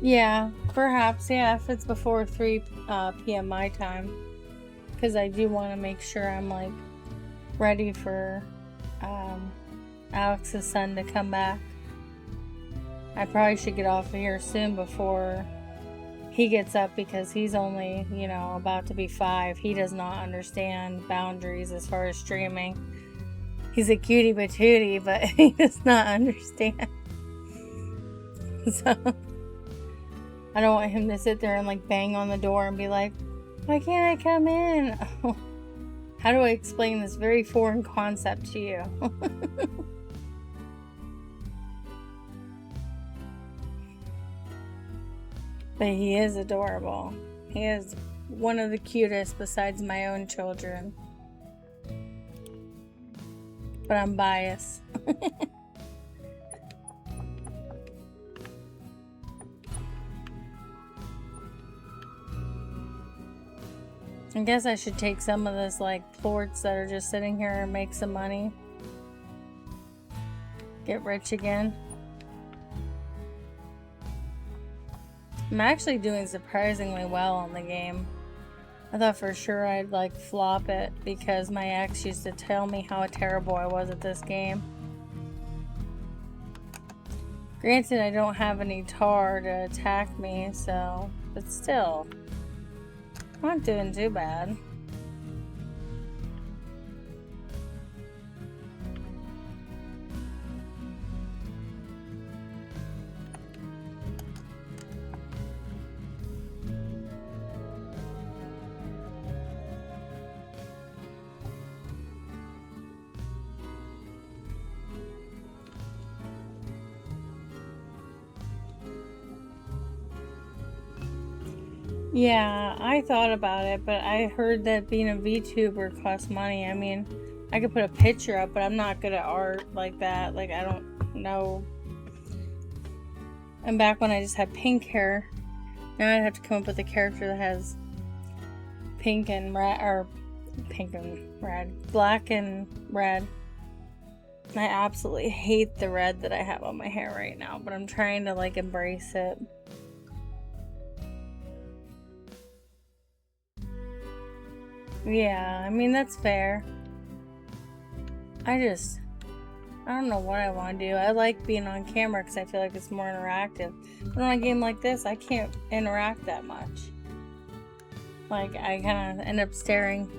Yeah, perhaps, yeah, if it's before 3 p.m. my time. Because I do want to make sure I'm like ready for Alex's son to come back. I probably should get off of here soon before he gets up because he's only, you know, about to be 5. He does not understand boundaries as far as streaming. He's a cutie patootie, but he does not understand. So I don't want him to sit there and like bang on the door and be like, why can't I come in? How do I explain this very foreign concept to you? But he is adorable. He is one of the cutest besides my own children. But I'm biased. I guess I should take some of this like plorts that are just sitting here and make some money. Get rich again. I'm actually doing surprisingly well on the game. I thought for sure I'd like flop it because my ex used to tell me how terrible I was at this game. Granted, I don't have any tar to attack me, so, but still, I'm not doing too bad. Yeah, I thought about it, but I heard that being a VTuber costs money. I mean, I could put a picture up, but I'm not good at art like that. Like, I don't know. And back when I just had pink hair, now I'd have to come up with a character that has pink and red, or pink and red, black and red. I absolutely hate the red that I have on my hair right now, but I'm trying to like embrace it. Yeah, I mean, that's fair. I don't know what I want to do. I like being on camera because I feel like it's more interactive. But on a game like this, I can't interact that much. Like, I kind of end up staring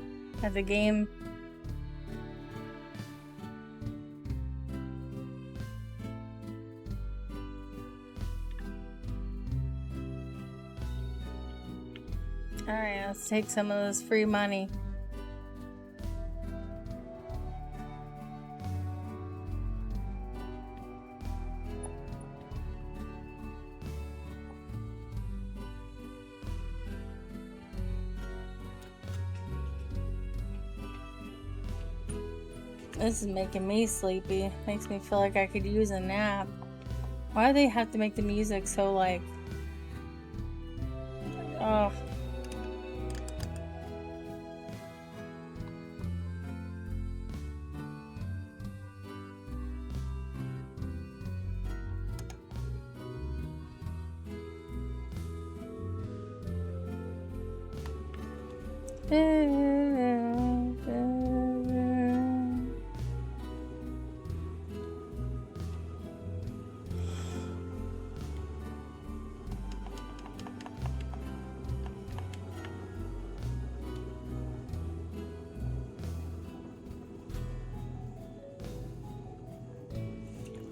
at the game. Alright, let's take some of this free money. This is making me sleepy. Makes me feel like I could use a nap. Why do they have to make the music so like... Oh.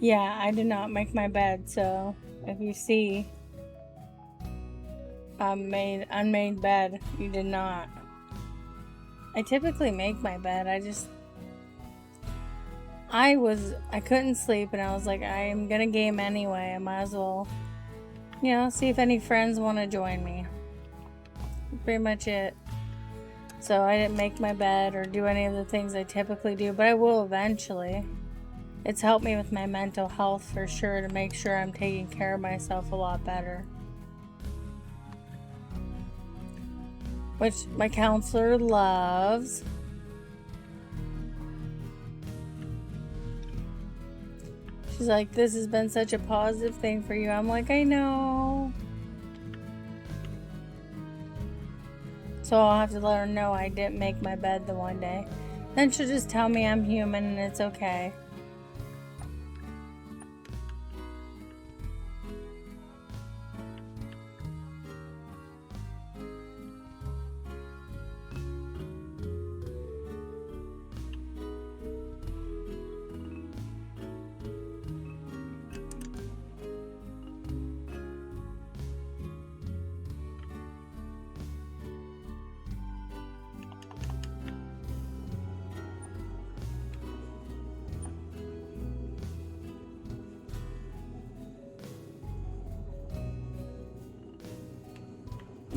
Yeah, I did not make my bed, so if you see unmade bed, you did not. I typically make my bed. I couldn't sleep and I was like, I'm gonna game anyway. I might as well, see if any friends want to join me. Pretty much it. So I didn't make my bed or do any of the things I typically do, but I will eventually. It's helped me with my mental health for sure to make sure I'm taking care of myself a lot better. Which my counselor loves. She's like, this has been such a positive thing for you. I'm like, I know. So I'll have to let her know I didn't make my bed the one day. Then she'll just tell me I'm human and it's okay.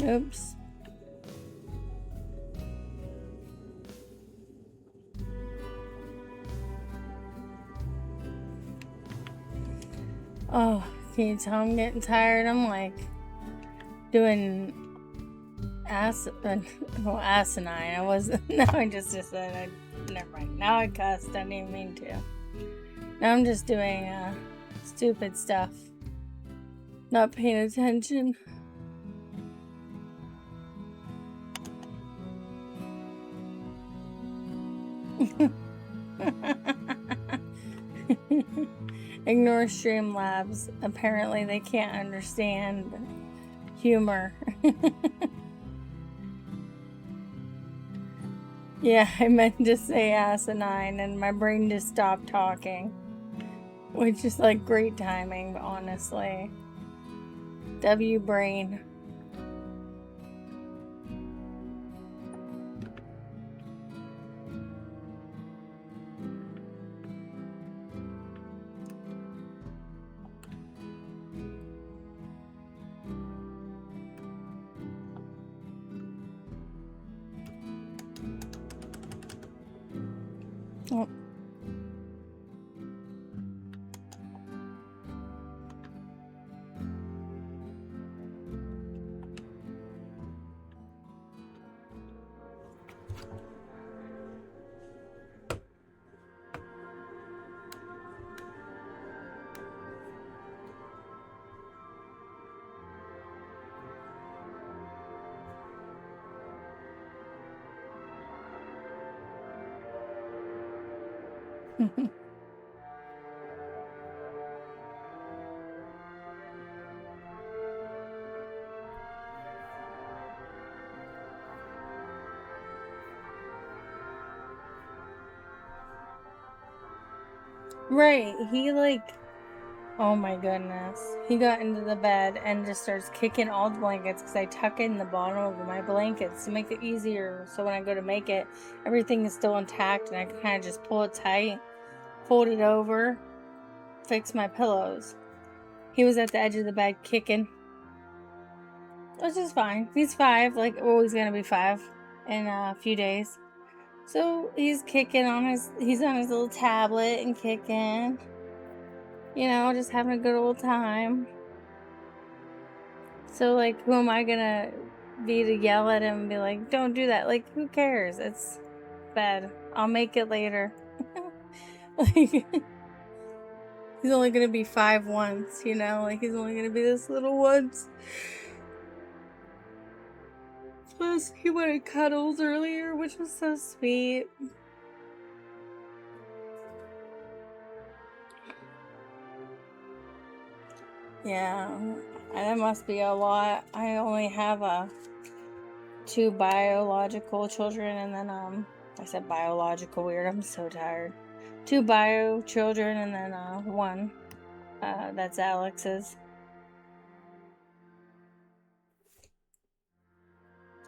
Oops. Oh, can you tell I'm getting tired? I'm like doing asinine. I wasn't. Now I just decided. Never mind. Now I cussed. I didn't even mean to. Now I'm just doing stupid stuff. Not paying attention. Ignore Streamlabs. Apparently they can't understand humor. Yeah, I meant to say asinine and my brain just stopped talking. Which is like great timing, honestly. W brain. Oh. Right, he like, oh my goodness. He got into the bed and just starts kicking all the blankets because I tuck in the bottom of my blankets to make it easier. So when I go to make it, everything is still intact and I can kind of just pull it tight, fold it over, fix my pillows. He was at the edge of the bed kicking. Which is fine. He's 5, like, well, he's gonna be 5 in a few days. So he's kicking on he's on his little tablet and kicking. You know, just having a good old time. So, like, who am I gonna be to yell at him and be like, don't do that? Like, who cares? It's bad. I'll make it later. Like, he's only gonna be 5 once, you know? Like, he's only gonna be this little once. Plus, he wanted cuddles earlier, which was so sweet. Yeah, that must be a lot. I only have 2 biological children, and then I said biological weird. I'm so tired. 2 bio children, and then 1 that's Alex's.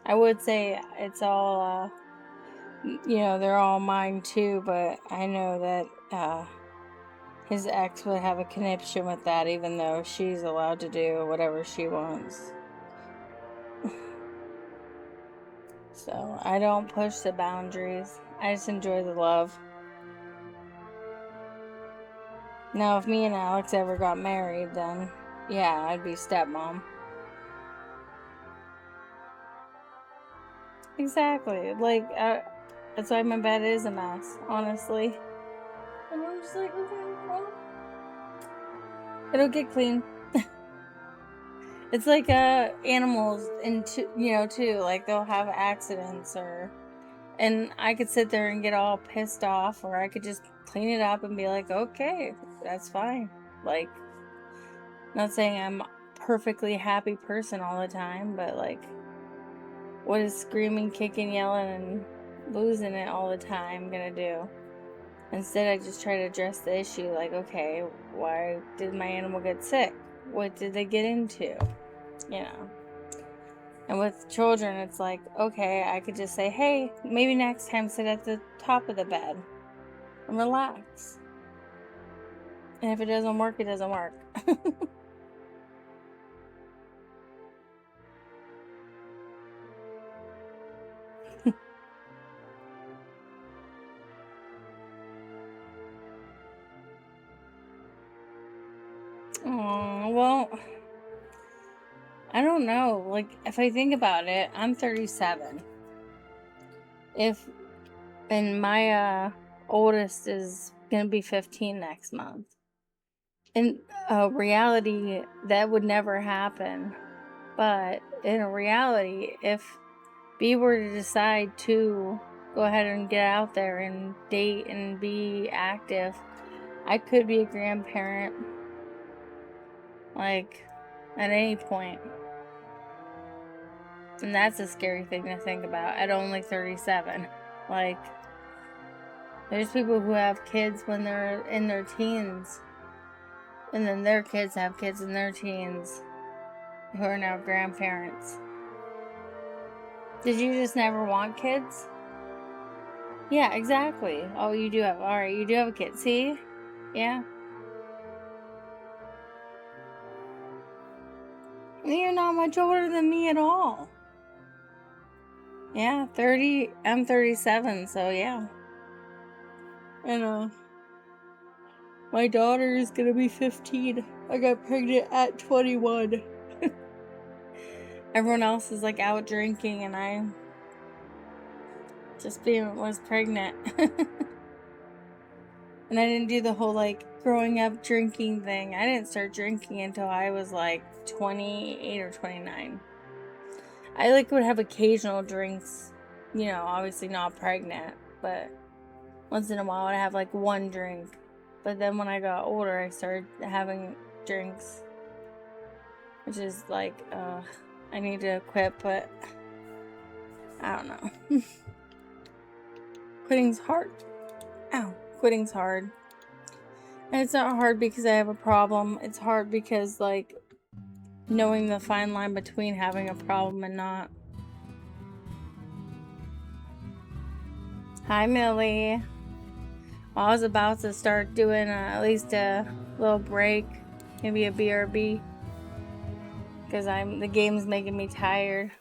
I would say it's all you know, they're all mine too, but I know that his ex would have a conniption with that, even though she's allowed to do whatever she wants. So I don't push the boundaries. I just enjoy the love. Now, if me and Alex ever got married, then yeah, I'd be stepmom. Exactly. Like, that's why my bed is a mess, honestly. And I'm just like, okay, well, it'll get clean. It's like animals, too. Like, they'll have accidents, and I could sit there and get all pissed off, or I could just clean it up and be like, okay, that's fine. Like, not saying I'm a perfectly happy person all the time, but like, what is screaming, kicking, yelling, and losing it all the time gonna do? Instead, I just try to address the issue, like, okay, why did my animal get sick? What did they get into? You know. And with children, it's like, okay, I could just say, hey, maybe next time sit at the top of the bed and relax. And if it doesn't work, it doesn't work. Oh, well, I don't know. Like, if I think about it, I'm 37. And my oldest is gonna be 15 next month. In reality, that would never happen. But in reality, if B were to decide to go ahead and get out there and date and be active, I could be a grandparent, like, at any point. And that's a scary thing to think about at only 37. Like, there's people who have kids when they're in their teens, and then their kids have kids in their teens who are now grandparents. Did you just never want kids? Yeah, exactly. Oh, you do have, alright, you do have a kid. See? Yeah. You're not much older than me at all. Yeah, 30, I'm 37, so yeah. And my daughter is gonna be 15. I got pregnant at 21. Everyone else is like out drinking, and I just was pregnant. And I didn't do the whole like growing up drinking thing. I didn't start drinking until I was like 28 or 29. I like would have occasional drinks, you know, obviously not pregnant, but once in a while I'd have like one drink. But then when I got older, I started having drinks, which is like, I need to quit, but I don't know. Quitting's hard. Ow. Quitting's hard. And it's not hard because I have a problem. It's hard because, like, knowing the fine line between having a problem and not. Hi, Millie. Well, I was about to start doing at least a little break, maybe a BRB, because the game's making me tired.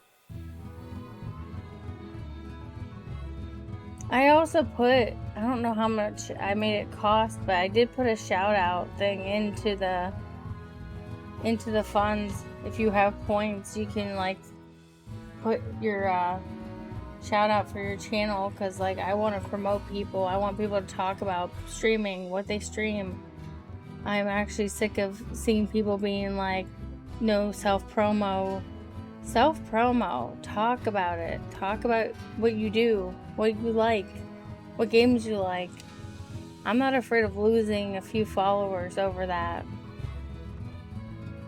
I also put, I don't know how much I made it cost, but I did put a shout out thing into the funds. If you have points, you can like put your shout out for your channel, because like I want to promote people. I want people to talk about streaming, what they stream. I'm actually sick of seeing people being like, no self-promo. Self-promo. Talk about it. Talk about what you do, what you like, what games you like. I'm not afraid of losing a few followers over that.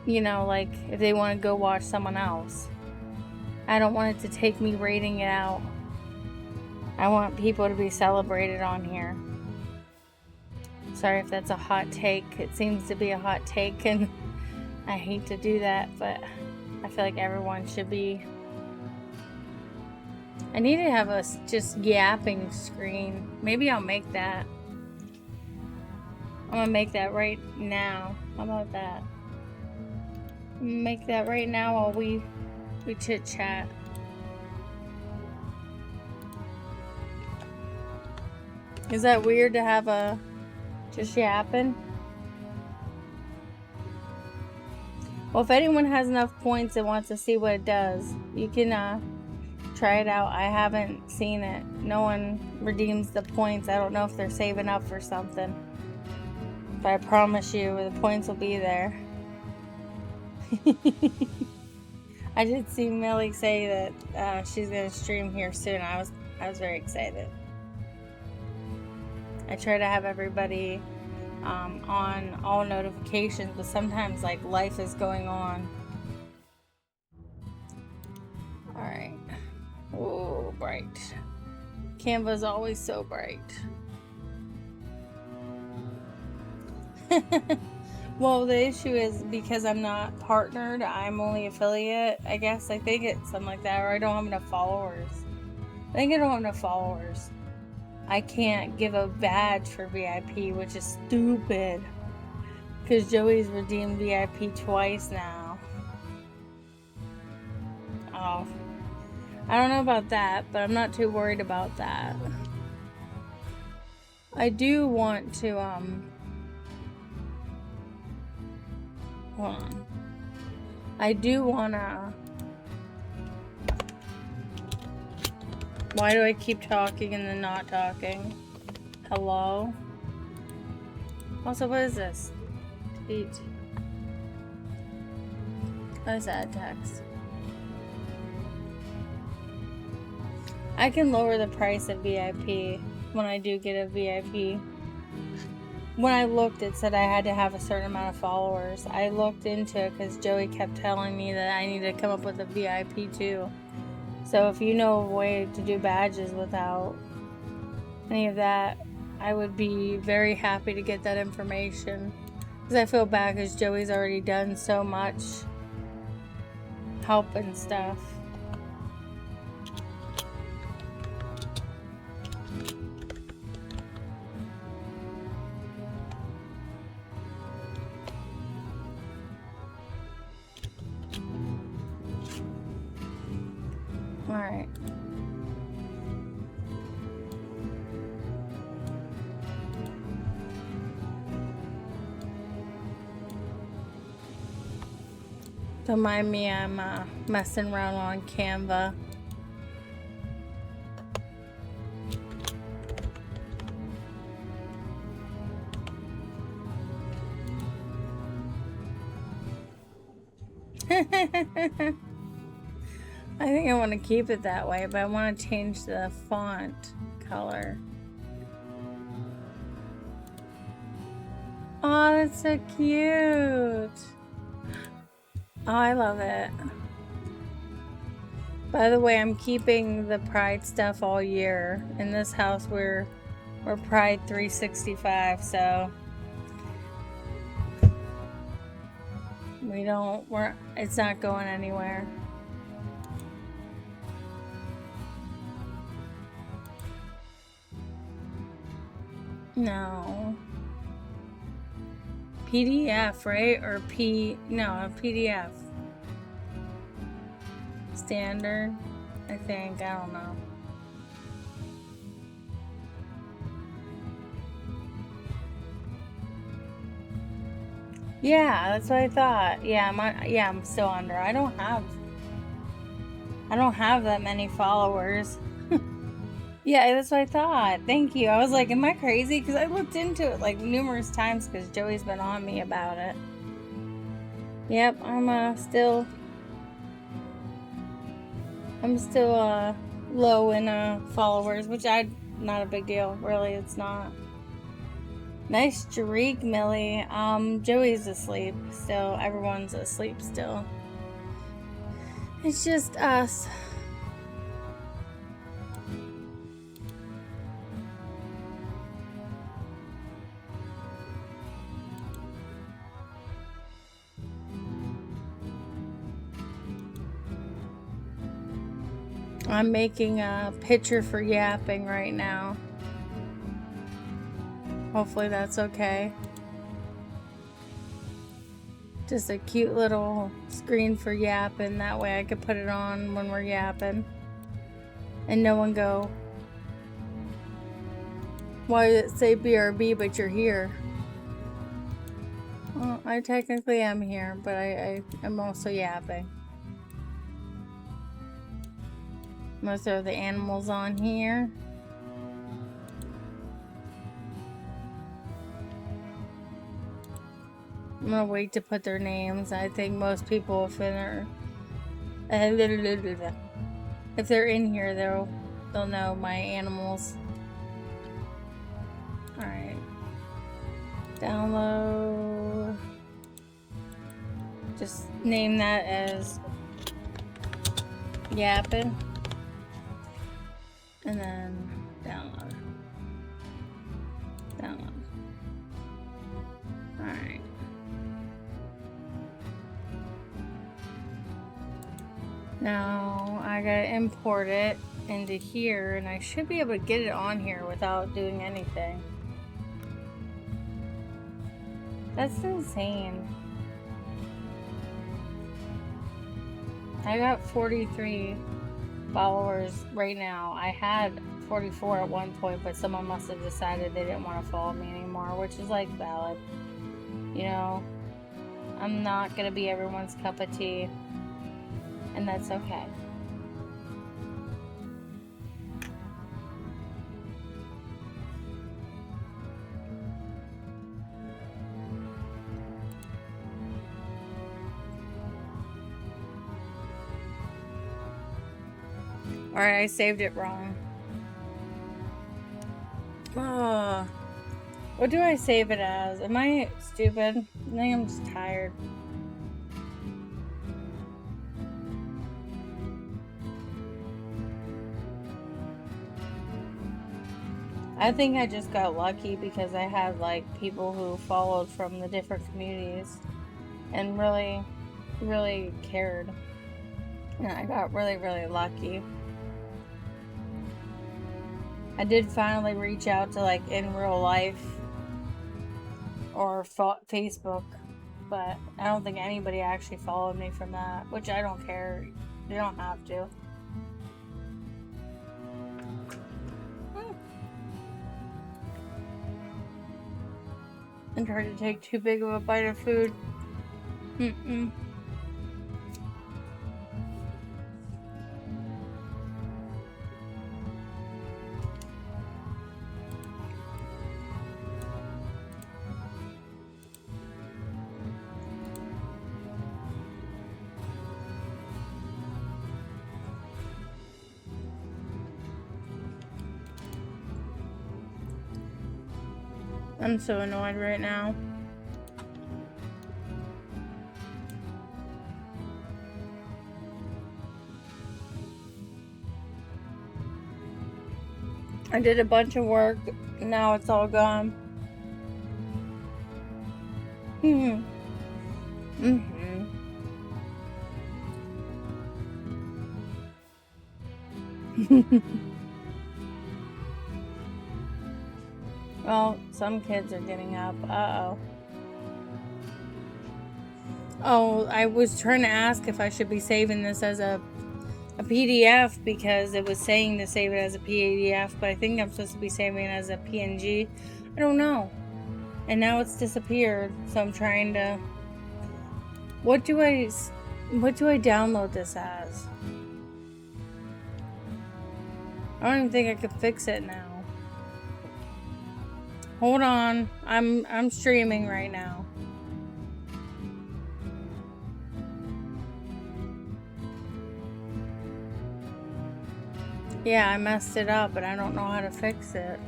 You know, like if they want to go watch someone else. I don't want it to take me rating it out. I want people to be celebrated on here. Sorry if that's a hot take. It seems to be a hot take, and I hate to do that, but I feel like everyone should be. I need to have a just yapping screen. Maybe I'll make that. I'm gonna make that right now. How about that? Make that right now while we chit chat. Is that weird to have a just yapping? Well, if anyone has enough points and wants to see what it does, you can try it out. I haven't seen it. No one redeems the points. I don't know if they're saving up for something. But I promise you, the points will be there. I did see Millie say that she's gonna stream here soon. I was very excited. I try to have everybody on all notifications, but sometimes like life is going on. All right. Oh, bright. Canva's always so bright. Well, the issue is because I'm not partnered, I'm only affiliate. I guess I think it's something like that, or I don't have enough followers. I think I don't have enough followers. I can't give a badge for VIP, which is stupid. Because Joey's redeemed VIP twice now. Oh. I don't know about that, but I'm not too worried about that. I do want to, hold on. I do wanna... Why do I keep talking and then not talking? Hello? Also, what is this? Tweet. What is that text? I can lower the price of VIP when I do get a VIP. When I looked, it said I had to have a certain amount of followers. I looked into it because Joey kept telling me that I need to come up with a VIP too. So if you know a way to do badges without any of that, I would be very happy to get that information. Because I feel bad because Joey's already done so much help and stuff. Alright. Don't mind me, I'm messing around on Canva. I think I want to keep it that way, but I want to change the font color. Oh, that's so cute. Oh, I love it. By the way, I'm keeping the Pride stuff all year. In this house, we're Pride 365, so it's not going anywhere. No. PDF, right? Or no, PDF. Standard, I think. I don't know. Yeah, that's what I thought. Yeah, I'm still under. I don't have that many followers. Yeah, that's what I thought. Thank you. I was like, am I crazy? Because I looked into it like numerous times because Joey's been on me about it. Yep, I'm still low in followers, which not a big deal. Really, it's not. Nice streak, Millie. Joey's asleep still. Everyone's asleep still. It's just us. I'm making a picture for yapping right now. Hopefully that's okay. Just a cute little screen for yapping. That way I could put it on when we're yapping. And no one go, why did it say BRB but you're here? Well, I technically am here, but I'm also yapping. I'm gonna throw the animals on here. I'm gonna wait to put their names. I think most people, if they're in here, they'll know my animals. All right. Download. Just name that as yapping, and then download. All right. Now I gotta import it into here, and I should be able to get it on here without doing anything. That's insane. I got 43 followers right now. I had 44 at one point, but someone must have decided they didn't want to follow me anymore, which is like valid. You know, I'm not gonna be everyone's cup of tea, and that's okay. Alright, I saved it wrong. Oh, what do I save it as? Am I stupid? I think I'm just tired. I think I just got lucky because I had like people who followed from the different communities and really, really cared. And I got really, really lucky. I did finally reach out to like in real life or Facebook, but I don't think anybody actually followed me from that, which I don't care. You don't have to. And try to take too big of a bite of food. I'm so annoyed right now. I did a bunch of work. Now it's all gone. Mm-hmm. Well, some kids are getting up. Uh-oh. Oh, I was trying to ask if I should be saving this as a PDF because it was saying to save it as a PDF, but I think I'm supposed to be saving it as a PNG. I don't know. And now it's disappeared, so I'm trying to... What do I download this as? I don't even think I could fix it now. Hold on. I'm streaming right now. Yeah, I messed it up, but I don't know how to fix it.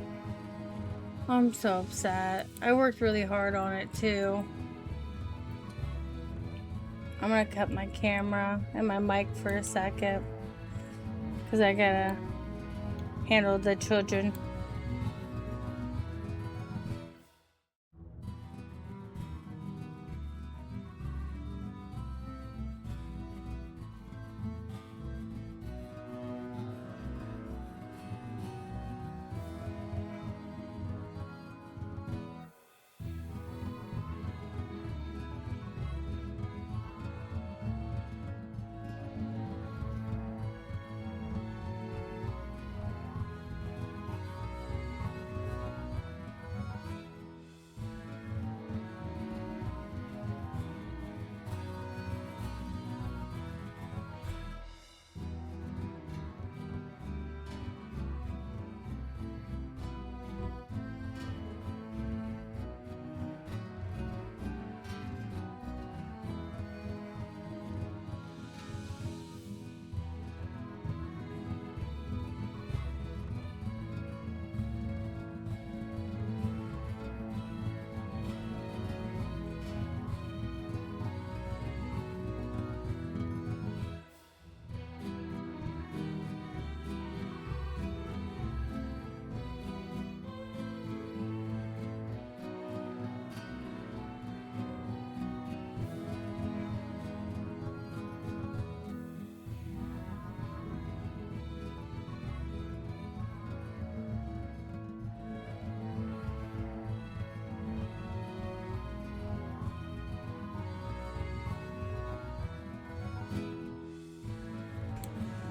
I'm so upset. I worked really hard on it too. I'm gonna cut my camera and my mic for a second because I gotta handle the children.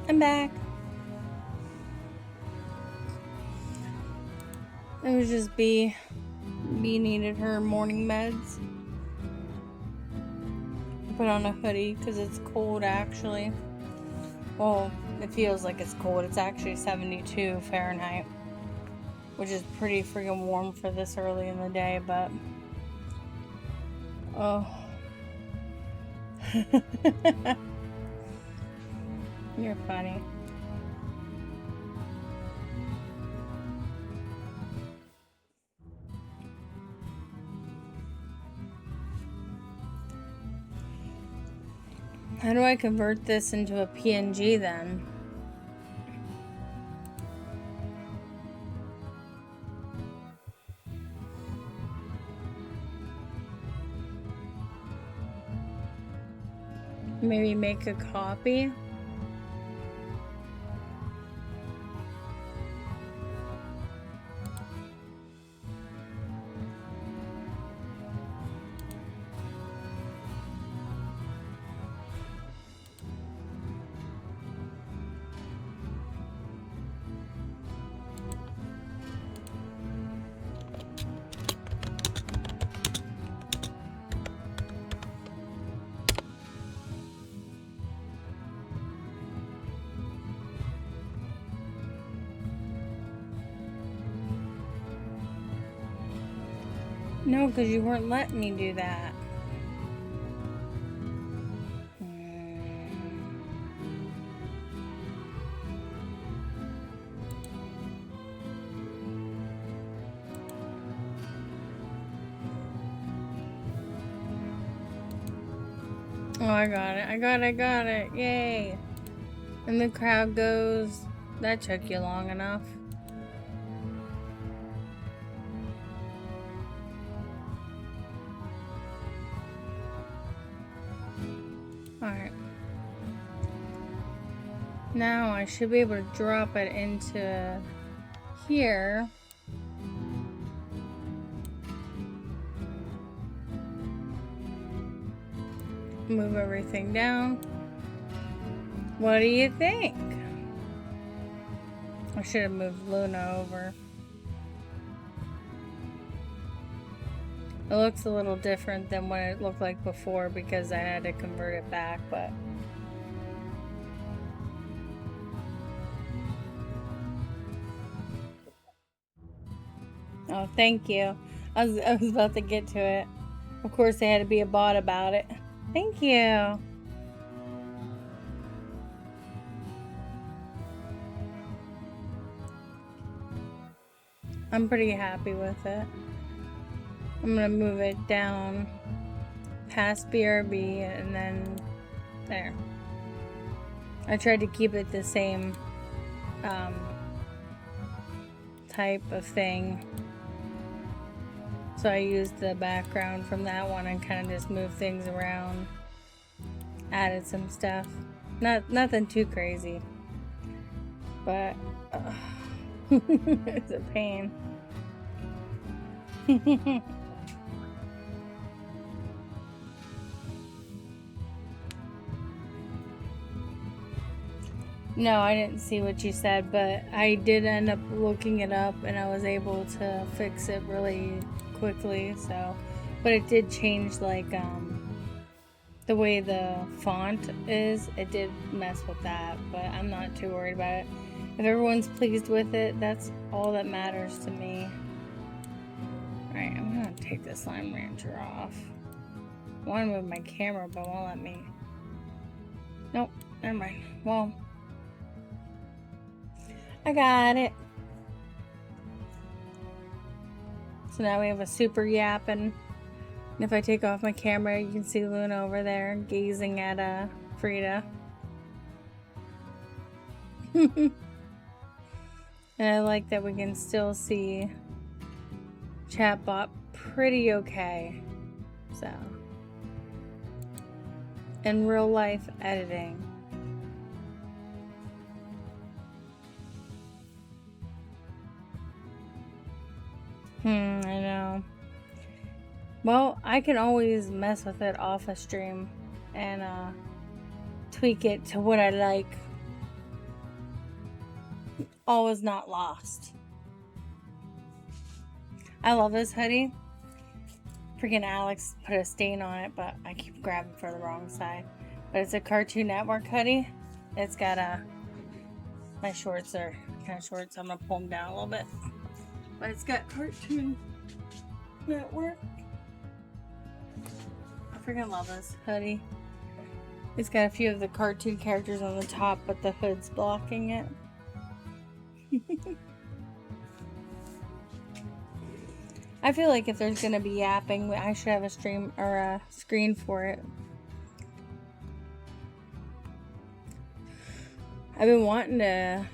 I'm back. It was just B. B needed her morning meds. I put on a hoodie because it's cold actually. Well, it feels like it's cold. It's actually 72 Fahrenheit, which is pretty freaking warm for this early in the day, but... Oh. You're funny. How do I convert this into a PNG then? Maybe make a copy? No, because you weren't letting me do that. Oh, I got it. I got it. Yay. And the crowd goes, that took you long enough. Alright. Now I should be able to drop it into here. Move everything down. What do you think? I should have moved Luna over. It looks a little different than what it looked like before because I had to convert it back, but oh, thank you. I was about to get to it. Of course, they had to be a bot about it. Thank you. I'm pretty happy with it. I'm gonna move it down past BRB and then there. I tried to keep it the same type of thing. So I used the background from that one and kind of just moved things around. Added some stuff. Nothing too crazy. But it's a pain. No, I didn't see what you said, but I did end up looking it up and I was able to fix it really quickly, so. But it did change, like, the way the font is. It did mess with that, but I'm not too worried about it. If everyone's pleased with it, that's all that matters to me. Alright, I'm gonna take the Slime Rancher off. I want to move my camera, but it won't let me. Nope, never mind. Well, I got it. So now we have a super yapping. And if I take off my camera, you can see Luna over there gazing at Frida. And I like that we can still see Chatbot pretty okay. So, in real life editing. I know. Well, I can always mess with it off a stream and tweak it to what I like. All is not lost. I love this hoodie. Freaking Alex put a stain on it, but I keep grabbing for the wrong side. But it's a Cartoon Network hoodie. It's got my shorts are kind of short, so I'm gonna pull them down a little bit. But it's got Cartoon Network. I freaking love this hoodie. It's got a few of the cartoon characters on the top, but the hood's blocking it. I feel like if there's gonna be yapping, I should have a stream or a screen for it. I've been wanting to,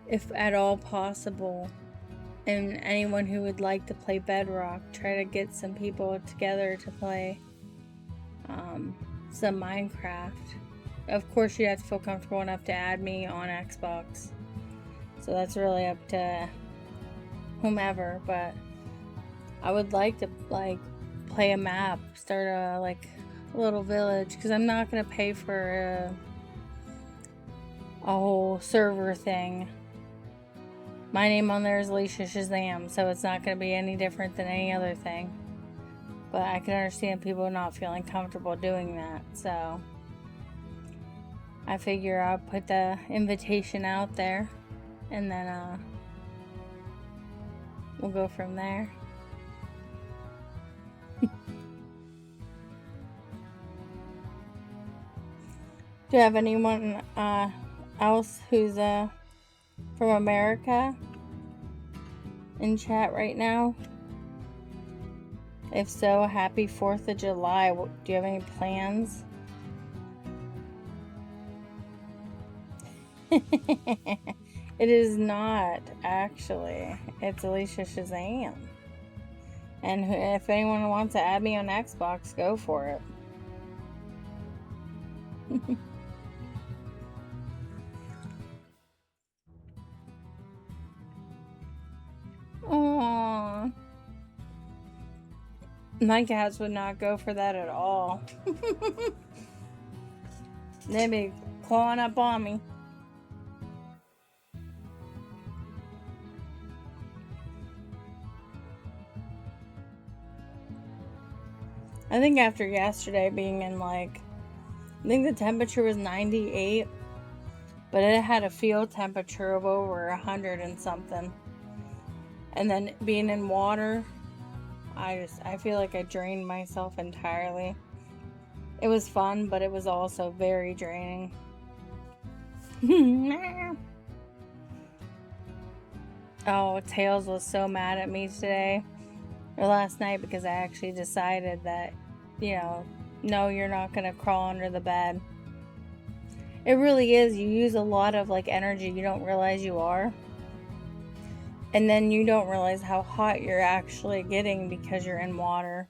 if at all possible, and anyone who would like to play Bedrock, try to get some people together to play some Minecraft. Of course, you have to feel comfortable enough to add me on Xbox. So that's really up to whomever, but I would like to play a map, start a little village, because I'm not gonna pay for a whole server thing. My name on there is Alicia Shazam, so it's not gonna be any different than any other thing. But I can understand people not feeling comfortable doing that, so I figure I'll put the invitation out there, and then we'll go from there. Do you have anyone else who's from America in chat right now? If so, happy 4th of July. Do you have any plans? It is not, actually. It's Alicia Shazam. And if anyone wants to add me on Xbox, go for it. Aww. My cats would not go for that at all. They'd be clawing up on me. I think after yesterday being in I think the temperature was 98, but it had a field temperature of over 100 and something. And then being in water, I feel like I drained myself entirely. It was fun, but it was also very draining. Oh, Tails was so mad at me today, or last night, because I actually decided that, no, you're not gonna crawl under the bed. It really is. You use a lot of energy you don't realize you are. And then you don't realize how hot you're actually getting because you're in water.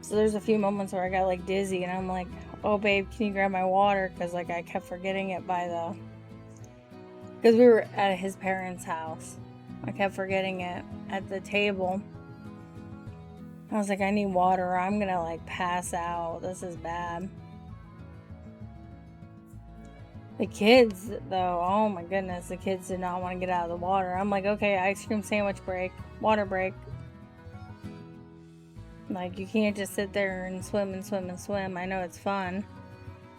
So there's a few moments where I got dizzy and I'm like, oh babe, can you grab my water? Because I kept forgetting it because we were at his parents' house. I kept forgetting it at the table. I was like, I need water or I'm gonna pass out. This is bad. The kids, though, oh my goodness, the kids did not want to get out of the water. I'm like, okay, ice cream sandwich break, water break. You can't just sit there and swim and swim and swim. I know it's fun,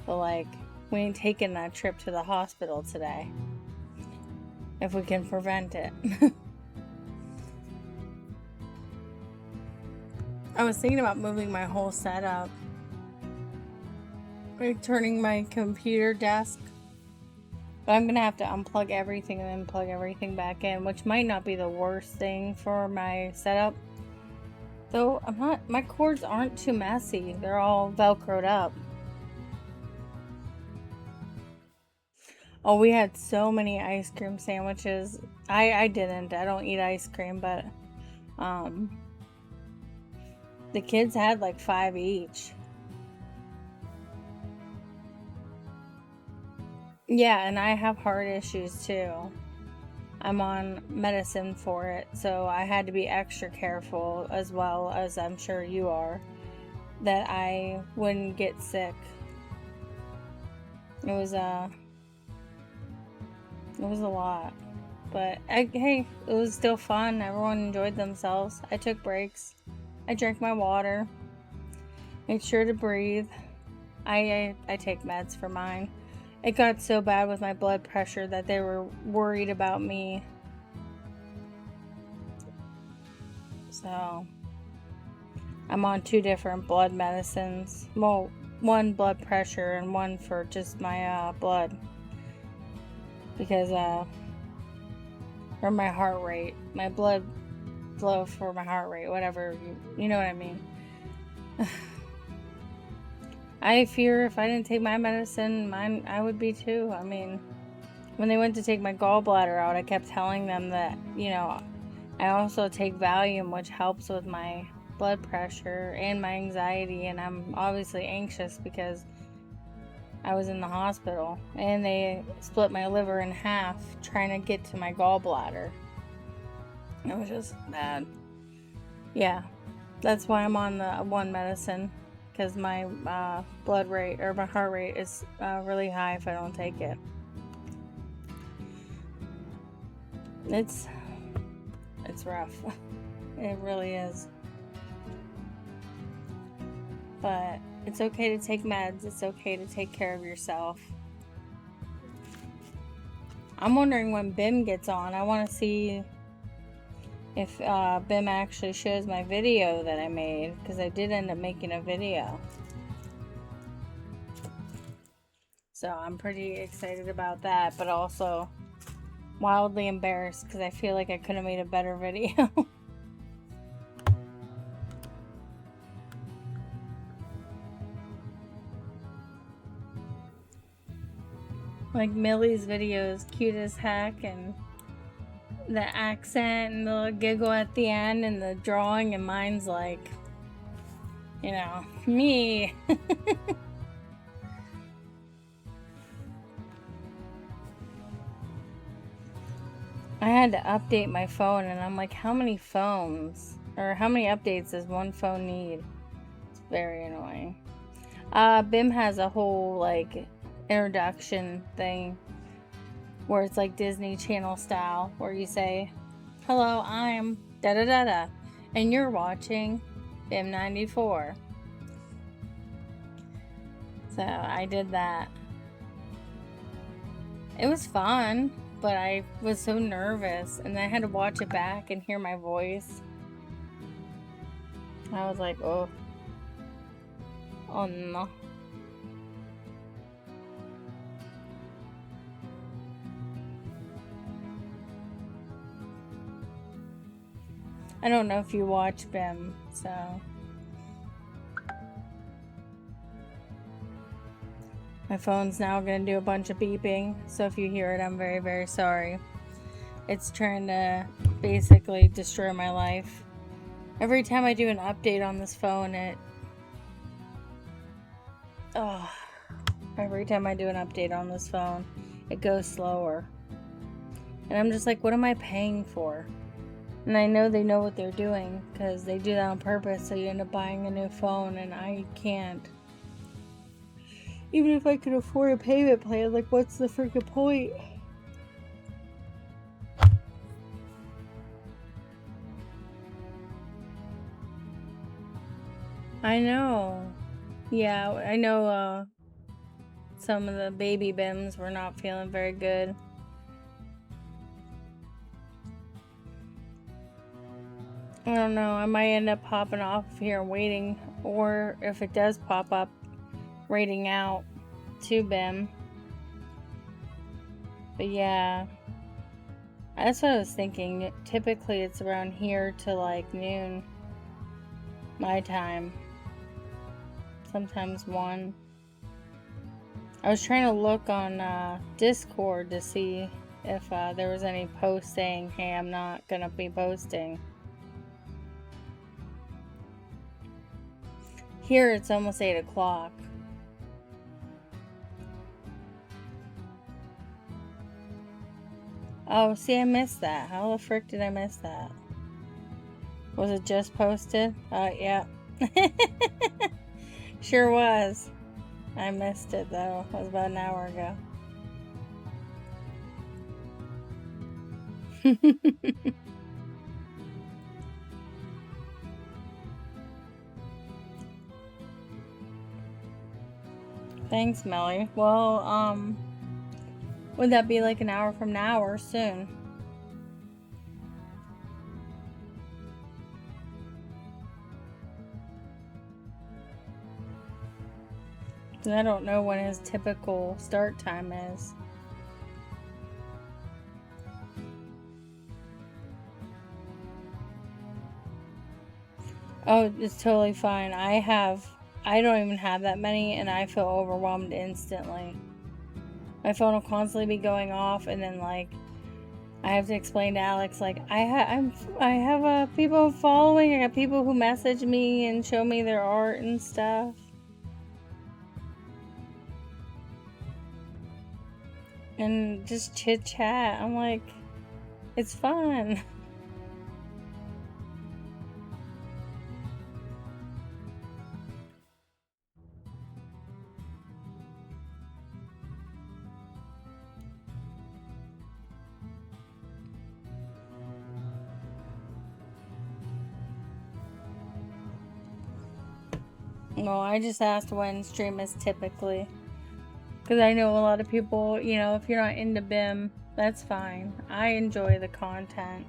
but we ain't taking that trip to the hospital today. If we can prevent it. I was thinking about moving my whole setup. Turning my computer desk. But I'm going to have to unplug everything and then plug everything back in, which might not be the worst thing for my setup. Though my cords aren't too messy. They're all Velcroed up. Oh, we had so many ice cream sandwiches. I didn't. I don't eat ice cream, but the kids had 5 each. Yeah, and I have heart issues too. I'm on medicine for it, so I had to be extra careful, as well as I'm sure you are, that I wouldn't get sick. It was a lot. But hey, it was still fun. Everyone enjoyed themselves. I took breaks. I drank my water. Made sure to breathe. I take meds for mine. It got so bad with my blood pressure that they were worried about me. So, I'm on 2 different blood medicines. Well, one blood pressure and one for just my blood. Because, or my heart rate. My blood flow for my heart rate, whatever. You know what I mean. I fear if I didn't take my medicine, I would be too. I mean, when they went to take my gallbladder out, I kept telling them that, I also take Valium, which helps with my blood pressure and my anxiety, and I'm obviously anxious because I was in the hospital, and they split my liver in half trying to get to my gallbladder. It was just bad. Yeah, that's why I'm on the one medicine. Because my blood rate or my heart rate is really high if I don't take it. It's rough. It really is. But it's okay to take meds. It's okay to take care of yourself. I'm wondering when Bim gets on. I want to see if Bim actually shows my video that I made, because I did end up making a video. So I'm pretty excited about that, but also wildly embarrassed because I feel like I could have made a better video. Like Millie's videos, cute as heck, and the accent and the little giggle at the end and the drawing, and mine's like, you know, me. I had to update my phone, and I'm like, how many phones or how many updates does one phone need? It's very annoying. BIM has a whole like introduction thing where it's like Disney Channel style, where you say, hello, I'm da da da da, and you're watching BIM 94. So I did that. It was fun, but I was so nervous, and I had to watch it back and hear my voice. I was like, oh no. I don't know if you watch BIM, so. My phone's now going to do a bunch of beeping, so if you hear it, I'm very, very sorry. It's trying to basically destroy my life. Every time I do an update on this phone, every time I do an update on this phone, it goes slower. And I'm just like, what am I paying for? And I know they know what they're doing, because they do that on purpose, so you end up buying a new phone, and I can't. Even if I could afford a payment plan, like, what's the freaking point? I know. Yeah, I know some of the baby BIMs were not feeling very good. I don't know, I might end up popping off here and waiting, or if it does pop up, rating out to BIM. But yeah, that's what I was thinking. Typically it's around here to like noon my time, sometimes 1. I was trying to look on Discord to see if there was any post saying, hey, I'm not gonna be posting. Here it's almost 8 o'clock. Oh, see, I missed that. How the frick did I miss that? Was it just posted? Yeah. Sure was. I missed it, though. It was about an hour ago. Thanks, Melly. Well, would that be like an hour from now or soon? I don't know when his typical start time is. Oh, it's totally fine. I don't even have that many, and I feel overwhelmed instantly. My phone will constantly be going off, and then like I have to explain to Alex, like, I have people following. I got people who message me and show me their art and stuff. And just chit chat. I'm like, it's fun. No, I just asked when stream is typically. Because I know a lot of people, you know, if you're not into BIM, that's fine. I enjoy the content.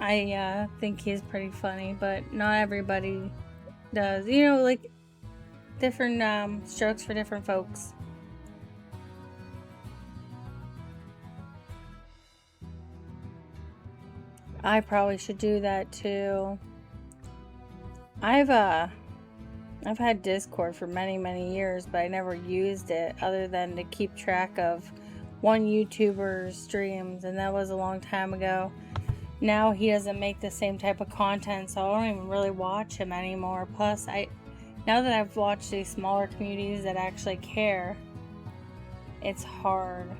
I think he's pretty funny, but not everybody does. You know, like, different strokes for different folks. I probably should do that too. I've had Discord for many, many years, but I never used it other than to keep track of one YouTuber's streams, and that was a long time ago. Now he doesn't make the same type of content, so I don't even really watch him anymore. Plus, now that I've watched these smaller communities that actually care, it's hard.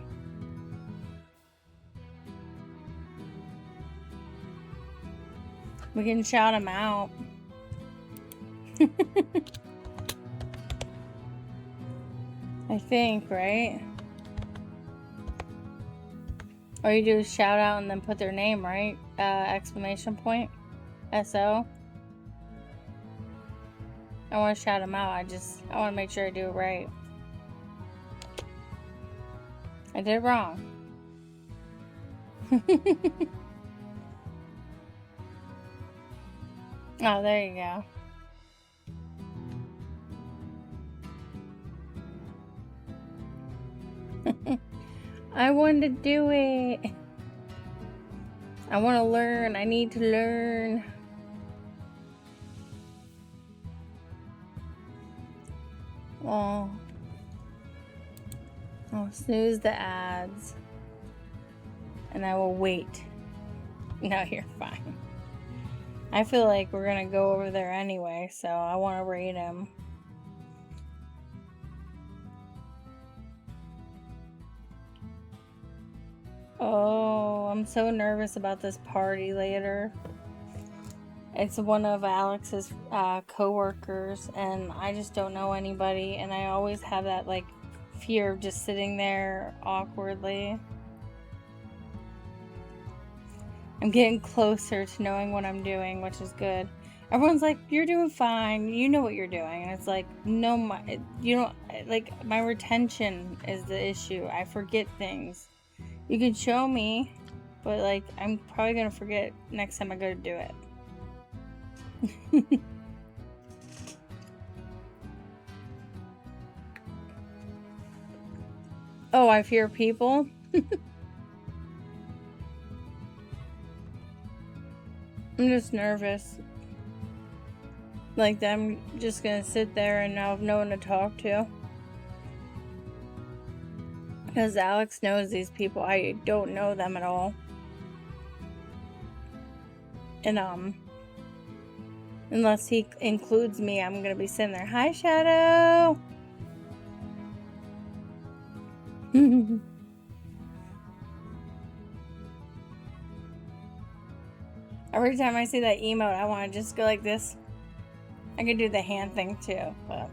We can shout him out. I think, right? All you do is shout out and then put their name, right? Exclamation point. SO. I want to shout them out. I want to make sure I do it right. I did it wrong. Oh, there you go. I want to do it. I want to learn. I need to learn. Oh. I'll snooze the ads. And I will wait. No, you're fine. I feel like we're going to go over there anyway, so I want to rate him. Oh, I'm so nervous about this party later. It's one of Alex's co-workers, and I just don't know anybody, and I always have that like fear of just sitting there awkwardly. I'm getting closer to knowing what I'm doing, which is good. Everyone's like, "You're doing fine. You know what you're doing," and it's like, no, my retention is the issue. I forget things. You can show me, but like, I'm probably gonna forget next time I go to do it. Oh, I fear people. I'm just nervous. Like, I'm just gonna sit there and now have no one to talk to. Because Alex knows these people. I don't know them at all. And, unless he includes me, I'm gonna be sitting there. Hi, Shadow! Every time I see that emote, I want to just go like this. I could do the hand thing too, but...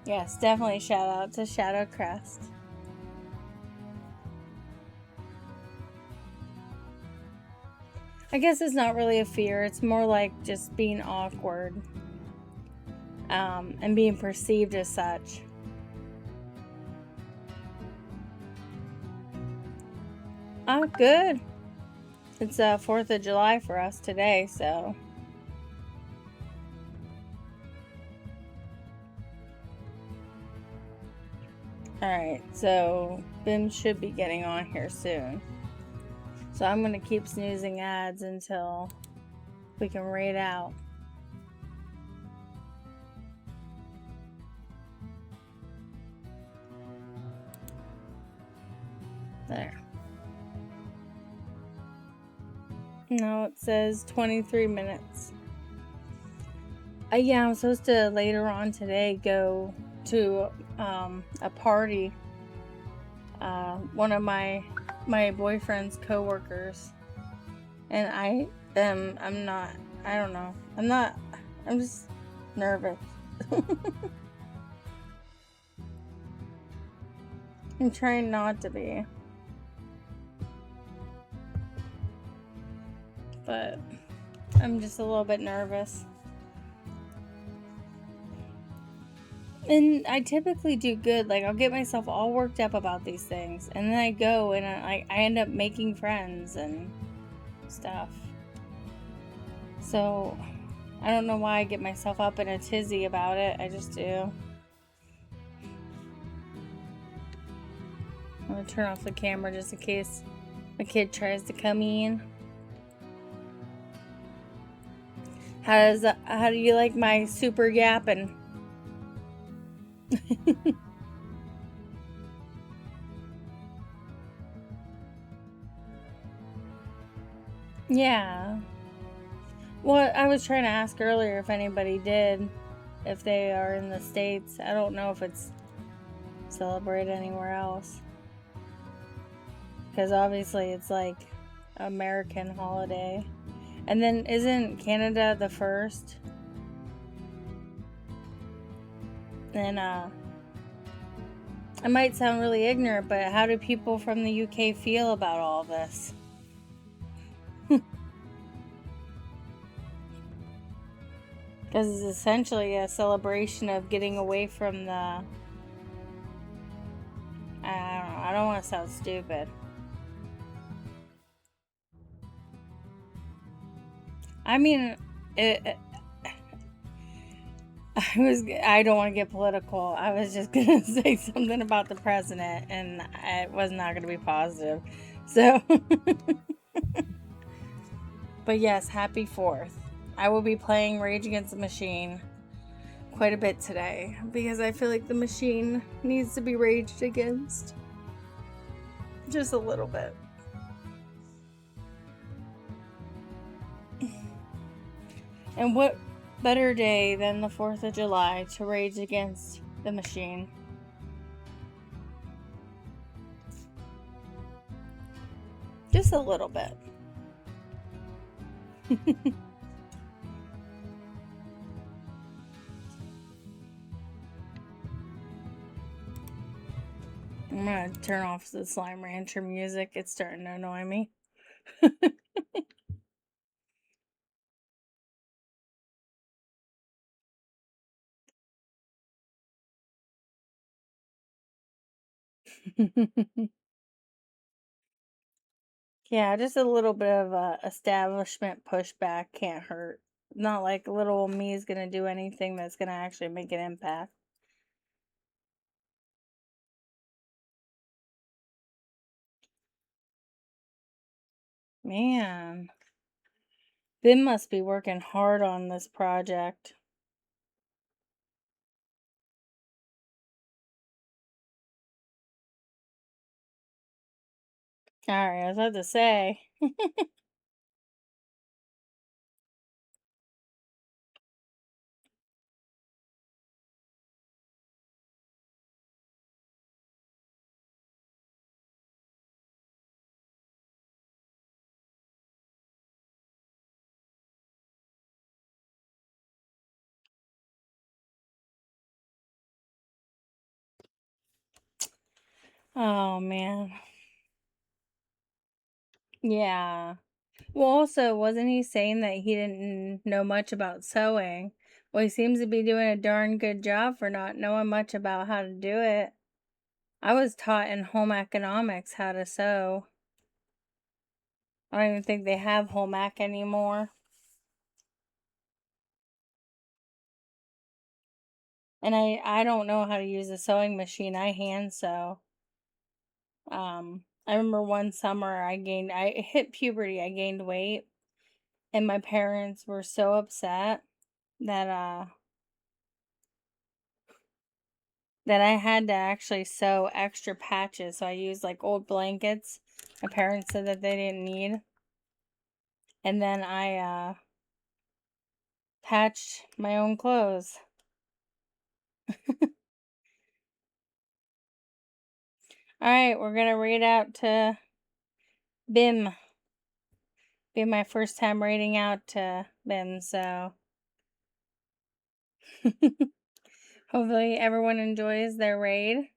Yes, definitely shout out to Shadow Crest. I guess it's not really a fear. It's more like just being awkward. And being perceived as such. Oh, good. It's 4th of July for us today, so... Alright, so Bim should be getting on here soon. So I'm going to keep snoozing ads until we can raid out. There. No, it says 23 minutes. Yeah, I'm supposed to later on today go to a party. One of my boyfriend's co-workers. And I'm just nervous. I'm trying not to be. But I'm just a little bit nervous. And I typically do good. Like, I'll get myself all worked up about these things. And then I go and I end up making friends and stuff. So, I don't know why I get myself up in a tizzy about it. I just do. I'm going to turn off the camera just in case a kid tries to come in. How do you like my super yapping? Yeah. Well, I was trying to ask earlier if anybody did, if they are in the States. I don't know if it's celebrated anywhere else. Because obviously it's like American holiday. And then isn't Canada the first? And I might sound really ignorant, but how do people from the UK feel about all this? Because it's essentially a celebration of getting away from the. I don't want to sound stupid. I mean, I don't want to get political. I was just going to say something about the president, and it was not going to be positive. So, but yes, happy 4th. I will be playing Rage Against the Machine quite a bit today because I feel like the machine needs to be raged against. Just a little bit. And what better day than the 4th of July to rage against the machine? Just a little bit. I'm gonna turn off the Slime Rancher music. It's starting to annoy me. Yeah, just a little bit of establishment pushback can't hurt. Not like little me is gonna do anything that's gonna actually make an impact. Man, they must be working hard on this project. Alright, I was about to say. Oh man. Yeah. Well, also, wasn't he saying that he didn't know much about sewing? Well, he seems to be doing a darn good job for not knowing much about how to do it. I was taught in home economics how to sew. I don't even think they have home ec anymore. And I don't know how to use a sewing machine. I hand sew. I remember one summer I hit puberty, I gained weight, and my parents were so upset that that I had to actually sew extra patches. So I used like old blankets my parents said that they didn't need. And then I patched my own clothes. Alright, we're gonna raid out to BIM. Be my first time raiding out to BIM, so hopefully everyone enjoys their raid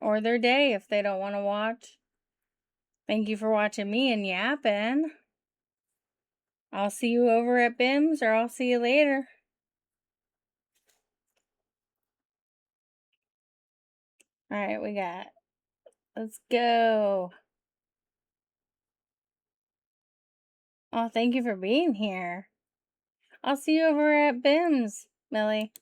or their day if they don't want to watch. Thank you for watching me and yapping. I'll see you over at BIM's or I'll see you later. Alright, let's go. Oh, thank you for being here. I'll see you over at BIM's, Millie.